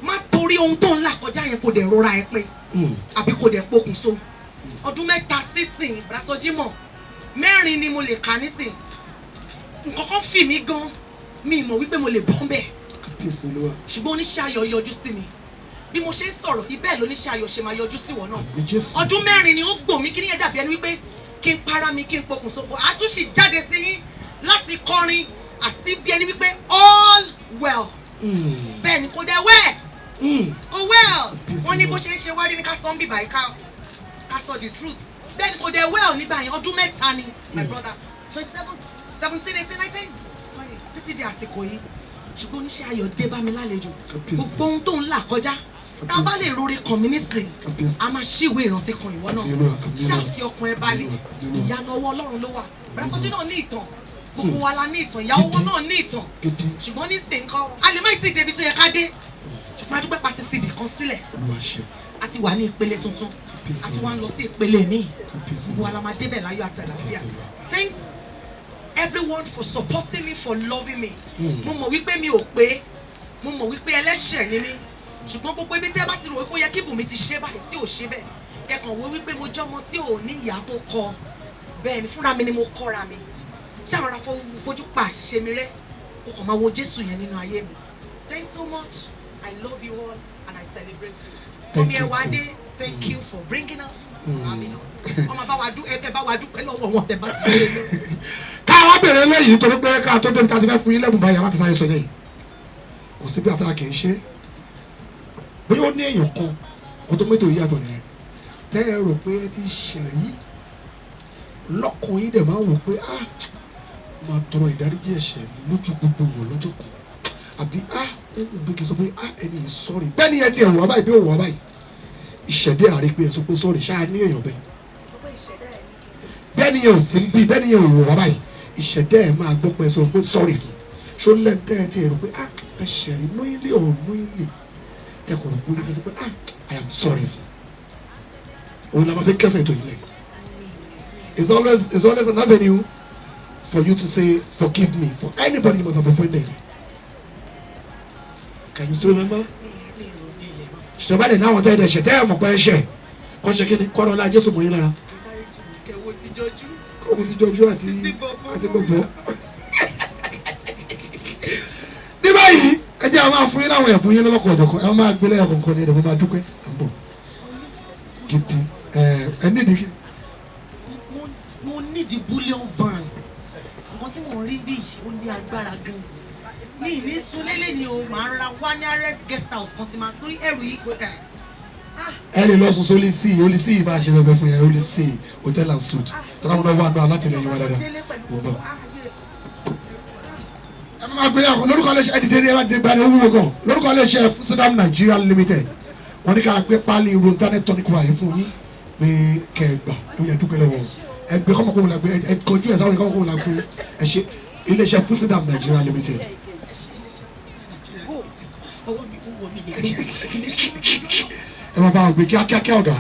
Speaker 5: má torí ohun tó ń là kọjá yẹn kò dẹ̀ rọra ẹ pé àbí kò dẹ̀ pokùnso ọdún mẹ́ta sísìn Rasoji mọ̀ 4 ni mo lè kà nísìn nǹkan kan fì mí gan mi mọ̀ wípé mo lè bọ́ bẹ́ẹ̀ ṣùgbọ́n oníṣẹ́ ayọ̀ yọjú sí mi bí mo ṣe ń sọ̀rọ̀ ibẹ̀ lóníṣẹ́ ayọ̀ ṣe máa yọjú sí wọn náà ọdún 4 ni ó gbò mí kí ni ẹ dàbí ẹni wípé kí n para mi kí n pokùnso bọ̀ àtúnṣe jáde sí yín láti kọrin àti bí ẹni wípé all well bẹ́ẹ̀ ni kò dẹ̀ well wọ́n ní bó ṣe ń ṣe wárí ní ká sọ ń bì báyìí ká sọ the truth bẹ́ẹ̀ ni kò dẹ̀ well nígbà yẹn ọdún 3 ni my brother 17 18 19 20 títí di àsìkò yìí ṣùgbọ́n oníṣẹ́ ayọ̀ dé bá mi lálejò gbogbo ohun tó ń là kọjá tá a bá lè rore kàn mí nísìn a máa ṣíwé ìrántí kan ìwọ náà ṣáàfi ọkàn ẹ balẹ̀ ìyanu ọwọ́ Ọlọ́run ló wà Rasoji náà ní ìtàn gbogbo wa la ní ìtàn ìyàwó wọn náà ní ìtàn ṣùgbọ́n nísìn kan a lè má ì sí débi tó yẹ ká dé ṣùgbọ́n adúpẹ́ pa ti fi ibì kan sílẹ̀ a ti wà ní ìpele tuntun a ti wá ń lọ sí ìpele míì gbogbo wa la máa débẹ̀ láyọ̀ àti àlàáfíà thanks everyone for supporting me for loving me mo mọ̀ wípé mi ò pé mo mọ̀ wípé ẹlẹ́ṣẹ̀ ni mí ṣùgbọ́n gbogbo ibi tí ẹ bá ti rò wípé ó yẹ kí Bùnmi ti ṣe báyìí tí ò ṣe bẹ́ẹ̀ kẹkàn wo wípé mo jẹ́ ọmọ tí ò ní ìyá tó kọ bẹ́ẹ̀ ni fúnra mi ni mo kọ́ra mi ṣàrọ̀ra fojú pa àṣìṣe mi rẹ́ kó kàn máa wo Jésù yẹn nínú ayé mi thanks so much I love you all and I celebrate you.
Speaker 2: Thank
Speaker 5: Omi
Speaker 2: you
Speaker 5: Ewade, thank you for bringing us. Ọmọ bá wa dú ẹgbẹ́ bá wa dúpẹ́ lọ́wọ́ wọn tẹ̀ bá ti ṣe lé.
Speaker 2: Káwá bẹ̀rẹ̀ lẹ́yìn torí pé ká tó débi ká ti fẹ́ fún yín lẹ́bùn báyìí láti sáré sọ lẹ́yìn. Kò sí bí àtàkà kì í ṣe. Bóyá ó ní èèyàn kan kó tó mẹ́tò yìí yàtọ̀ nìyẹn. Tẹ́ ẹ rò pé ẹ ti ṣẹ̀rí lọ́kàn yín dẹ̀ máa wò pé máa tọrọ ìdáríjì ẹ̀ṣẹ̀ lójú gbogbo èèyàn lọ́jọ́ kan. Àbí ó ń bí kí n sọ pé ẹni yìí sọ́ọ̀rì. Bẹ́ẹ̀ ni ẹ ti ẹ̀wọ̀ wá báyìí bí ó wọ̀ wá báyìí. Ìṣẹ̀dẹ̀ àárẹ̀ pé ẹ sọ pé sọ́ọ̀rì ṣáà ní èèyàn bẹ́ẹ̀. Bẹ́ẹ̀ni yẹn ò sí bí bẹ́ẹ̀ni yẹn ò wọ̀ wá báyìí ìṣẹ̀dá ẹ̀ máa gbọ́ pé sọ pé sọ́ọ̀rì fún ṣó lẹ́ńtẹ́ ẹ̀ tí ẹ̀ rò pé ẹ̀ṣẹ̀rí knowingly or unknowingly tẹ̀kọ̀ rò pé ó yẹ sọ pé I am sorry fún òun la máa fi kẹ́sẹ̀ ètò yìí lẹ̀. It's always an avenue for you to say forgive me for anybody you must have offended. Can you still remember? ṣèjọba dẹ̀ náà wọ́n tẹ́ ẹ̀ ṣẹ̀ tẹ́ ẹ̀ mọ̀ pé ẹ̀ ṣẹ̀ kọ́ ṣe kí ni kọ́ lọ́la Jésù mọ̀ yín lára. Owó ti jọjú àti gbogbo. Ní báyìí ẹ jẹ́ àwọn afún yín láwọn ẹ̀bùn yín lọ́kọ̀ ọ̀dọ̀kan ẹ máa gbé lẹ́yìn kọ̀ọ̀kan ní ẹ̀dẹ̀ mo máa dúpẹ́ àbọ̀ gidi ẹ nídìí kí.
Speaker 5: Mo nídìí bullion van nǹkan tí mo rí bí ó ní agbára gan mi ní sunlélẹ̀ ni o máa ń ra wá ní arrest guest house kan tí máa torí ẹrù yìí kò
Speaker 2: ẹ lè lọ sùn sólì sí i olè sí i bá a ṣe fẹ́fẹ́ fún yẹn olè sí i hotel and suite tọ́lá wọn náà wà nù alátìlẹyìn wa dáadáa wọ́n bọ̀. ẹ máa gbé yàgò lórúkọ iléeṣẹ́ ẹ̀dìdẹ́ ní ẹ máa gbé owó gan lórúkọ iléeṣẹ́ Fusidam Nigeria Limited wọ́n ní ká gbé pálí Rose Daniel tonic wine fún yín pé kẹgbà ẹ yẹ dúpẹ́ lọ́wọ́ ẹ gbé kọ́mọ kóhùn la gbé ẹ kọjú ẹ sáwọn kọ́mọ kóhùn la fún ẹ ṣe iléeṣẹ́ Fusidam Nigeria Limited. ẹ máa bá wọn gbé kíákíá ọ̀gá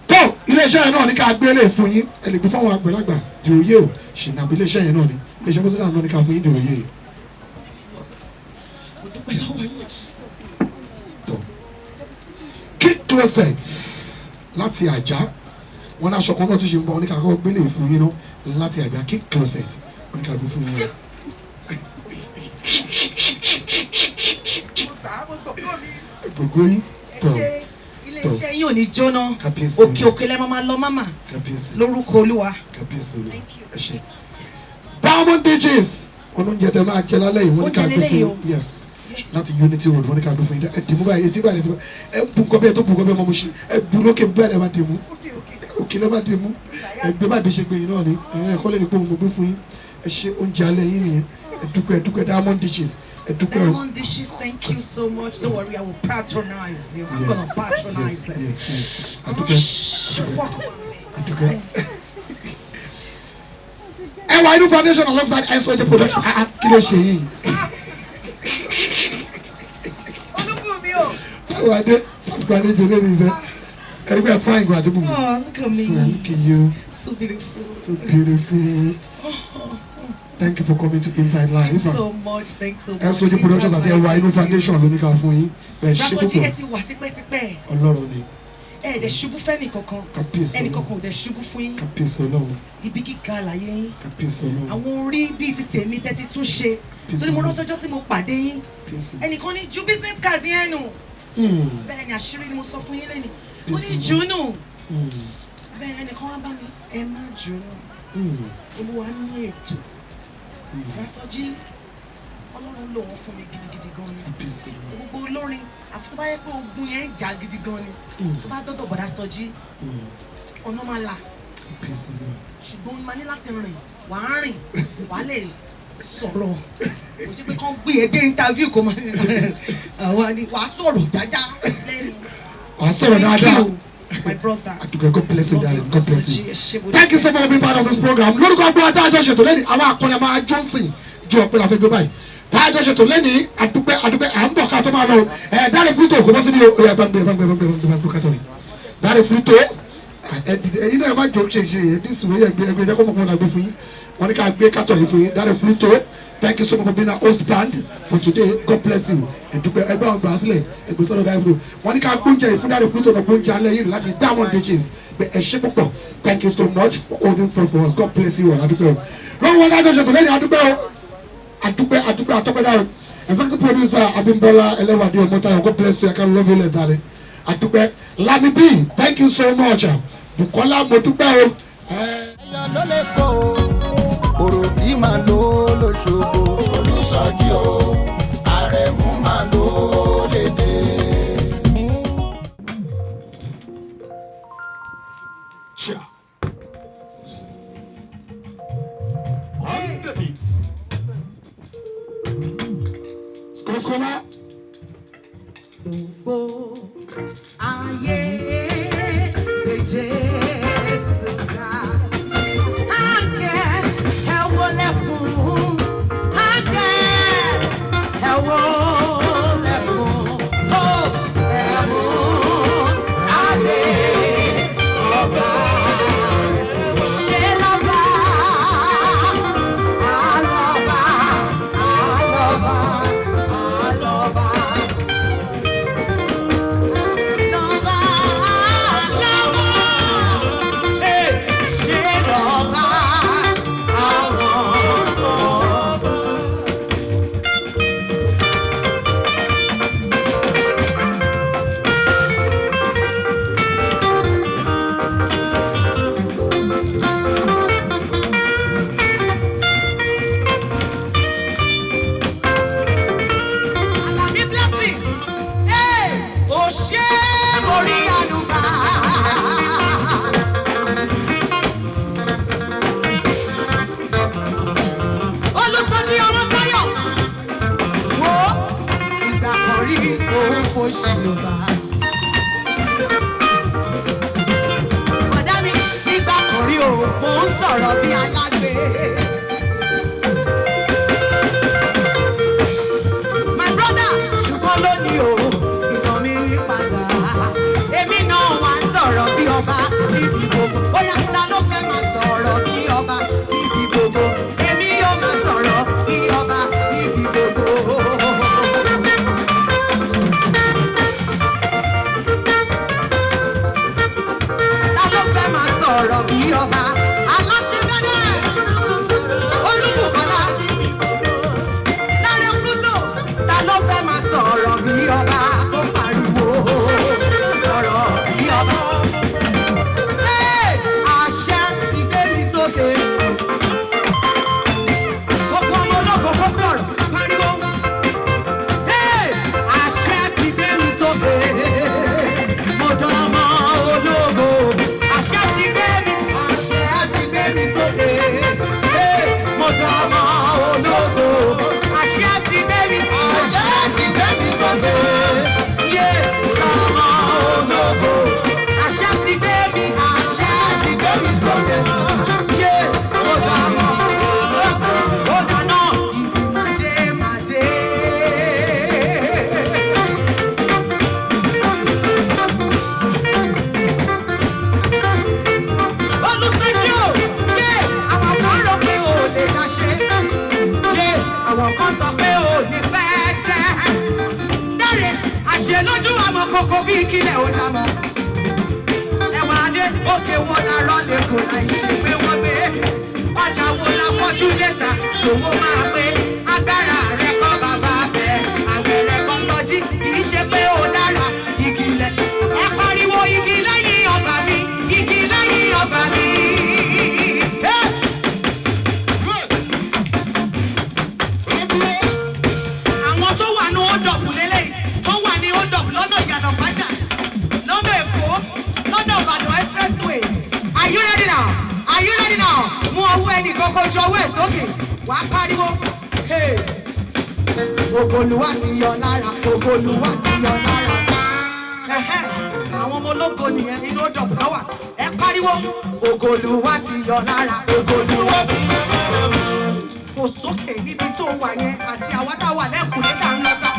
Speaker 2: tó iléeṣẹ́ yẹn náà ní ká gbé lè fún yín ẹ lè gbé fáwọn àgbàlagbà dìròyè o ṣìnàbí iléeṣẹ́ yẹn náà ní iléeṣẹ́ Fusidam náà ní ká fún yín dìròyè tó Kick Closet láti Àjà wọn náà aṣọ kan náà tún ṣe ń bọ̀ wọn ní ká kọ́ gbé lè fún yín náà láti Àjà Kick Closet wọn ní ká gbé fún yín gbogbo yín tó
Speaker 5: iléeṣẹ́ yín ò ní jóná òkè òkè lẹ́ máa lọ máma lórúkọ Olúwa.
Speaker 2: ẹ ṣé Diamond DJs oúnjẹ tẹ máa jẹ lálẹ́ yìí wọ́n ní ká gbé fún yín yes láti Unity Road wọ́n ní ká gbé fún yín ẹ dìmú báyìí etí báyìí ẹ bu nǹkan bẹ́ẹ̀ tó bu nǹkan bẹ́ẹ̀ mọ́ mo ṣe ẹ bu lókè bẹ́ẹ̀ lẹ́ máa dìmú òkè lẹ́ máa dìmú ẹ gbé báyìí bí ṣe gbé yín náà ni ẹ kọ́ lè ní pé mo gbé fún yín ẹ ṣé oúnjẹ alẹ́ yín nìyẹn ẹ dúpẹ́ Diamond DJs ẹ dúpẹ́ o.
Speaker 5: Diamond DJs, thank you so much. Don't worry, I will patronize you. I'm gonna patronize them.
Speaker 2: Yes.
Speaker 5: Fuck me.
Speaker 2: ẹwà inú foundation alongside SOJ production kí ló ṣe yìí.
Speaker 5: Olúbùnmi o.
Speaker 2: ẹwà dé àgbàlejò lé ní sẹ ẹgbẹ́ fine ìgbà àti bùnmi.
Speaker 5: Oh, look at me.
Speaker 2: Look at you.
Speaker 5: So beautiful.
Speaker 2: So beautiful. Thank you for coming to Inside Life.
Speaker 5: Thanks so much. Thanks so much.
Speaker 2: SOJ productions àti ẹwà inú foundation ló ní ká fún yín.
Speaker 5: Rasoji ẹ ti wà tipẹ́tipẹ́.
Speaker 2: Ọlọ́run ni.
Speaker 5: Ẹ dẹ̀ ṣubú fẹ́ni kankan.
Speaker 2: Kábíyèsí
Speaker 5: ẹnì kankan ò dẹ̀ ṣubú fún yín.
Speaker 2: Kábíyèsí Ọlọ́run.
Speaker 5: Ibi gíga láyé yín.
Speaker 2: Kábíyèsí Ọlọ́run.
Speaker 5: Àwọn orí bíi ti tèmi tẹ́tí tún ṣe. Lórí mo lọ́jọ́jọ́ tí mo pàdé yín. Ẹnìkan ní ju business card yẹn nù. Bẹ́ẹ̀ ni àṣírí ni mo sọ fún yín lẹ́nu. Ó ní jù nù. Bẹ́ẹ̀ ni ẹnìkan wá bá mi ẹ má jù nù. Olúwa ní ètò. Rasoji Ọlọ́run lò wọ́n fún mi gidigidi gan ni. So gbogbo olórin àfi tó bá yẹ pé ogun yẹn ń jà gidi gan ni. Tó bá dọ́dọ̀ bọ̀dá Sọjí ọ̀nà máa là. Ṣùgbọ́n máa ní láti rìn wà á rìn wà á lè sọ̀rọ̀. Kò ṣe pé kán gbé e dé interview kò máa àwọn wà á sọ̀rọ̀ jájá lẹ́nu.
Speaker 2: Wà á sọ̀rọ̀ dáadáa.
Speaker 5: My brother.
Speaker 2: God bless you, darling. God bless you. Thank you so much for being part of this program. Lórúkọ agbóhùn àti àjọ ṣètò lẹ́nu àwọn akọni máa Johnson ju ọ̀pẹ la fẹ́ gbé báyìí. Tá àjọ ṣètò lẹ́nu àdúpẹ́ à ń bọ̀ ká tó máa lọ. Dáre Fúlítò kò bọ́ sí ní ẹgbẹ́ kátó ni. Dáre Fúlítò inú ẹ̀ máa jọ ṣe ní ìsìnkú ẹgbẹ́ ẹjẹ́ kọ́ mọ̀kànlá gbé fún yín. Wọ́n ní ká gbé kátó yìí fún yín. Dáre Fúlítò, thank you so much for being our host band for today. God bless you. Ẹ̀dúpẹ́ ẹgbẹ́ àwọn gbà sílẹ̀ ẹgbẹ́ sọ́dọ̀ Dáre Fúlítò. Wọ́n ní ká gbóúnjẹ yìí fún Dáre Fúlítò náà gbóúnjẹ alẹ́ yìí láti Diamond DJs. Ẹ ṣé púpọ̀. Thank you so much for holding front for us. God bless you all. Adúpẹ́ o. Lọ́wọ́ wọn dájọ́ ṣètò lẹ́yìn adúpẹ́ o. Adúpẹ́ àtọ́pẹ́ dáa o. Executive producer Abimbola Elewade Omotayo, God bless you. I can love you less, darling. Adupe Lami B, thank you so much. Bukola Modupe o.
Speaker 1: Ẹyọ ló lè kó o, òròkì máa ló lóṣogbo. Olùsọjí o, Àrẹ̀mú máa ló lédè.
Speaker 3: On the beats.
Speaker 2: Skoskola.
Speaker 6: Gbogbo ayé lè Jésù ká. Àgẹ̀ ẹ wọlé fún. Àgẹ̀ ẹ wọlé fún. Ó ẹ mú adé ọba. Ṣé lọ́ba? Àlọ́ba, àlọ́ba, àlọ́ba. Bọ̀dá mi nígbà kan rí o, mò ń sọ̀rọ̀ bí alágbe. My brother ṣùgbọ́n lónìí o, ìtàn mi yí padà. Èmi náà wá ń sọ̀rọ̀ bí ọba níbi gbogbo. Bóyá ta ló fẹ́ máa sọ̀rọ̀ bí ọba níbi gbogbo. Èmi yóò máa sọ̀rọ̀ bí ọba níbi gbogbo. Sọ̀rọ̀ bí ọba aláṣẹ́gbẹ́dẹ́ Olúbùkọ́lá Láre Fúlútò ta ló fẹ́ máa sọ̀rọ̀ bí ọba tó pariwo sọ̀rọ̀ bí ọba. Àṣẹ ti gbé mi sókè gbogbo ọmọ ológo kó sọ̀rọ̀ pariwo. Àṣẹ ti gbé mi sókè mo jọ ọmọ ológo. Àṣẹ ti gbé mi sókè, mo jọ ọmọ ológo. Àṣẹ ti gbé mi sókè, mo jọ ọmọ ológo. Àṣẹ ti gbé mi sókè, mo jọ ọmọ ológo. Ó dáná ìlú màdé. Àwọn kan sọ pé ò ní pẹ́ tẹ́. Dáre àṣẹ lójú àmọ́ kókó bí kílẹ̀ ò dá mọ́. Ẹ̀wọ̀n adé òkè wọn lárọ́ lẹ́kọ̀ọ́ láì ṣe pé wọ́n gbé. Ọjà wo la fọ́jú lẹ́tà tòwó máa pé. Agbára rẹ̀ kọ́ bàbá bẹ̀. Àgbẹ̀rẹ̀ kan sọjí kì í ṣe pé ó dára. Igi lẹ̀ ẹ pariwo igi lẹ́yìn ọgbà mi. Igi lẹ́yìn ọgbà mi. Are you ready now? Are you ready now? Mú ọwọ́ ẹni kọ́kọ́ ju ọwọ́ ẹ̀ sókè. Wàá pariwo. Ògòlùwà ti yọ lára. Ògòlùwà ti yọ lára. Àwọn ọmọ ológo nìyẹn inú ó dọ̀bù lọ́wà. Ẹ pariwo. Ògòlùwà ti yọ lára. Ògòlùwà ti yọ lára. Fò sókè níbi tó wà yẹn àti àwátá wà lẹ́kùnlé tá ń lọ́ta.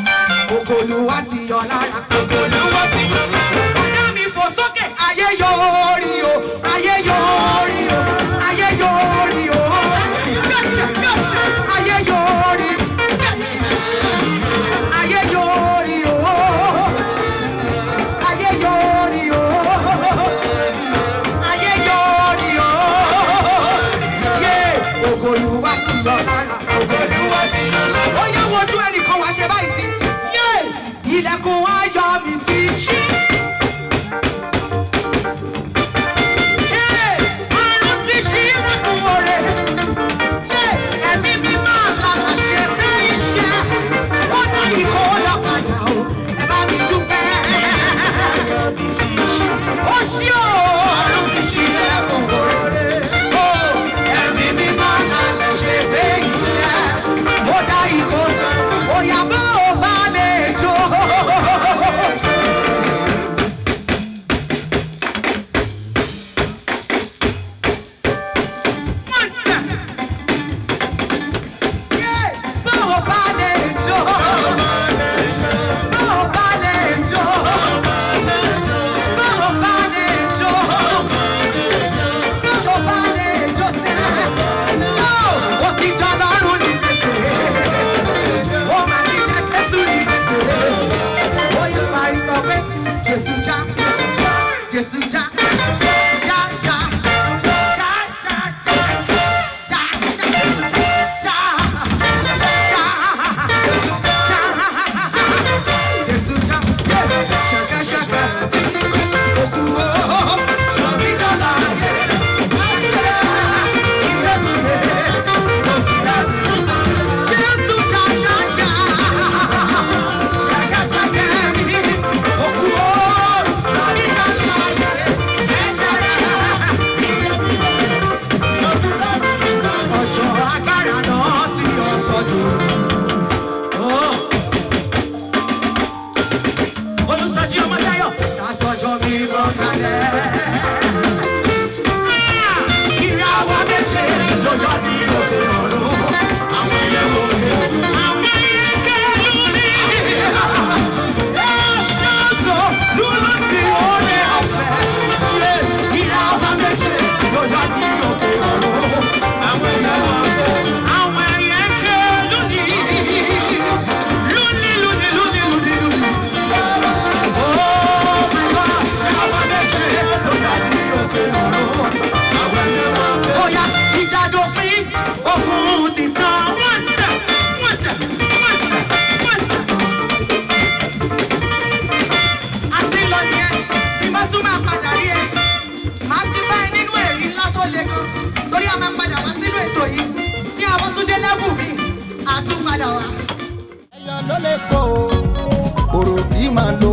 Speaker 6: Ògòlùwà ti yọ lára. Ògòlùwà ti yọ lára. Ọ̀dọ́ mi fò sókè. Ayé yọrí o. Ayé yọrí o. Ayé yọrí o. Ayé yọrí. Ayé yọrí o. Ayé yọrí o. Ayé yọrí o. Ògòlùwà ti yọ lára. Ògòlùwà ti yọ lára. Ó yẹ wojú ẹnìkan wá. wá ṣe báyìí sí. Yé! Ilẹ̀kùn ayọ̀ mi ti ṣí. Àrùn ti ṣí ilẹ̀kùn oore. Ẹ̀mí mi máa lálà ṣe fẹ́ iṣẹ́. Ó dá ìkó lọ padà o. Ẹ bá mi dúpẹ́. Ó ṣí o. Àrùn ti ṣí ilẹ̀kùn oore. Ẹ̀mí mi máa lálà ṣe fẹ́ iṣẹ́. Ó dá ìkó lọ. Ó yá bó o bá lè jó.
Speaker 1: ẹyọ ló lè kó o òròbí máa lò.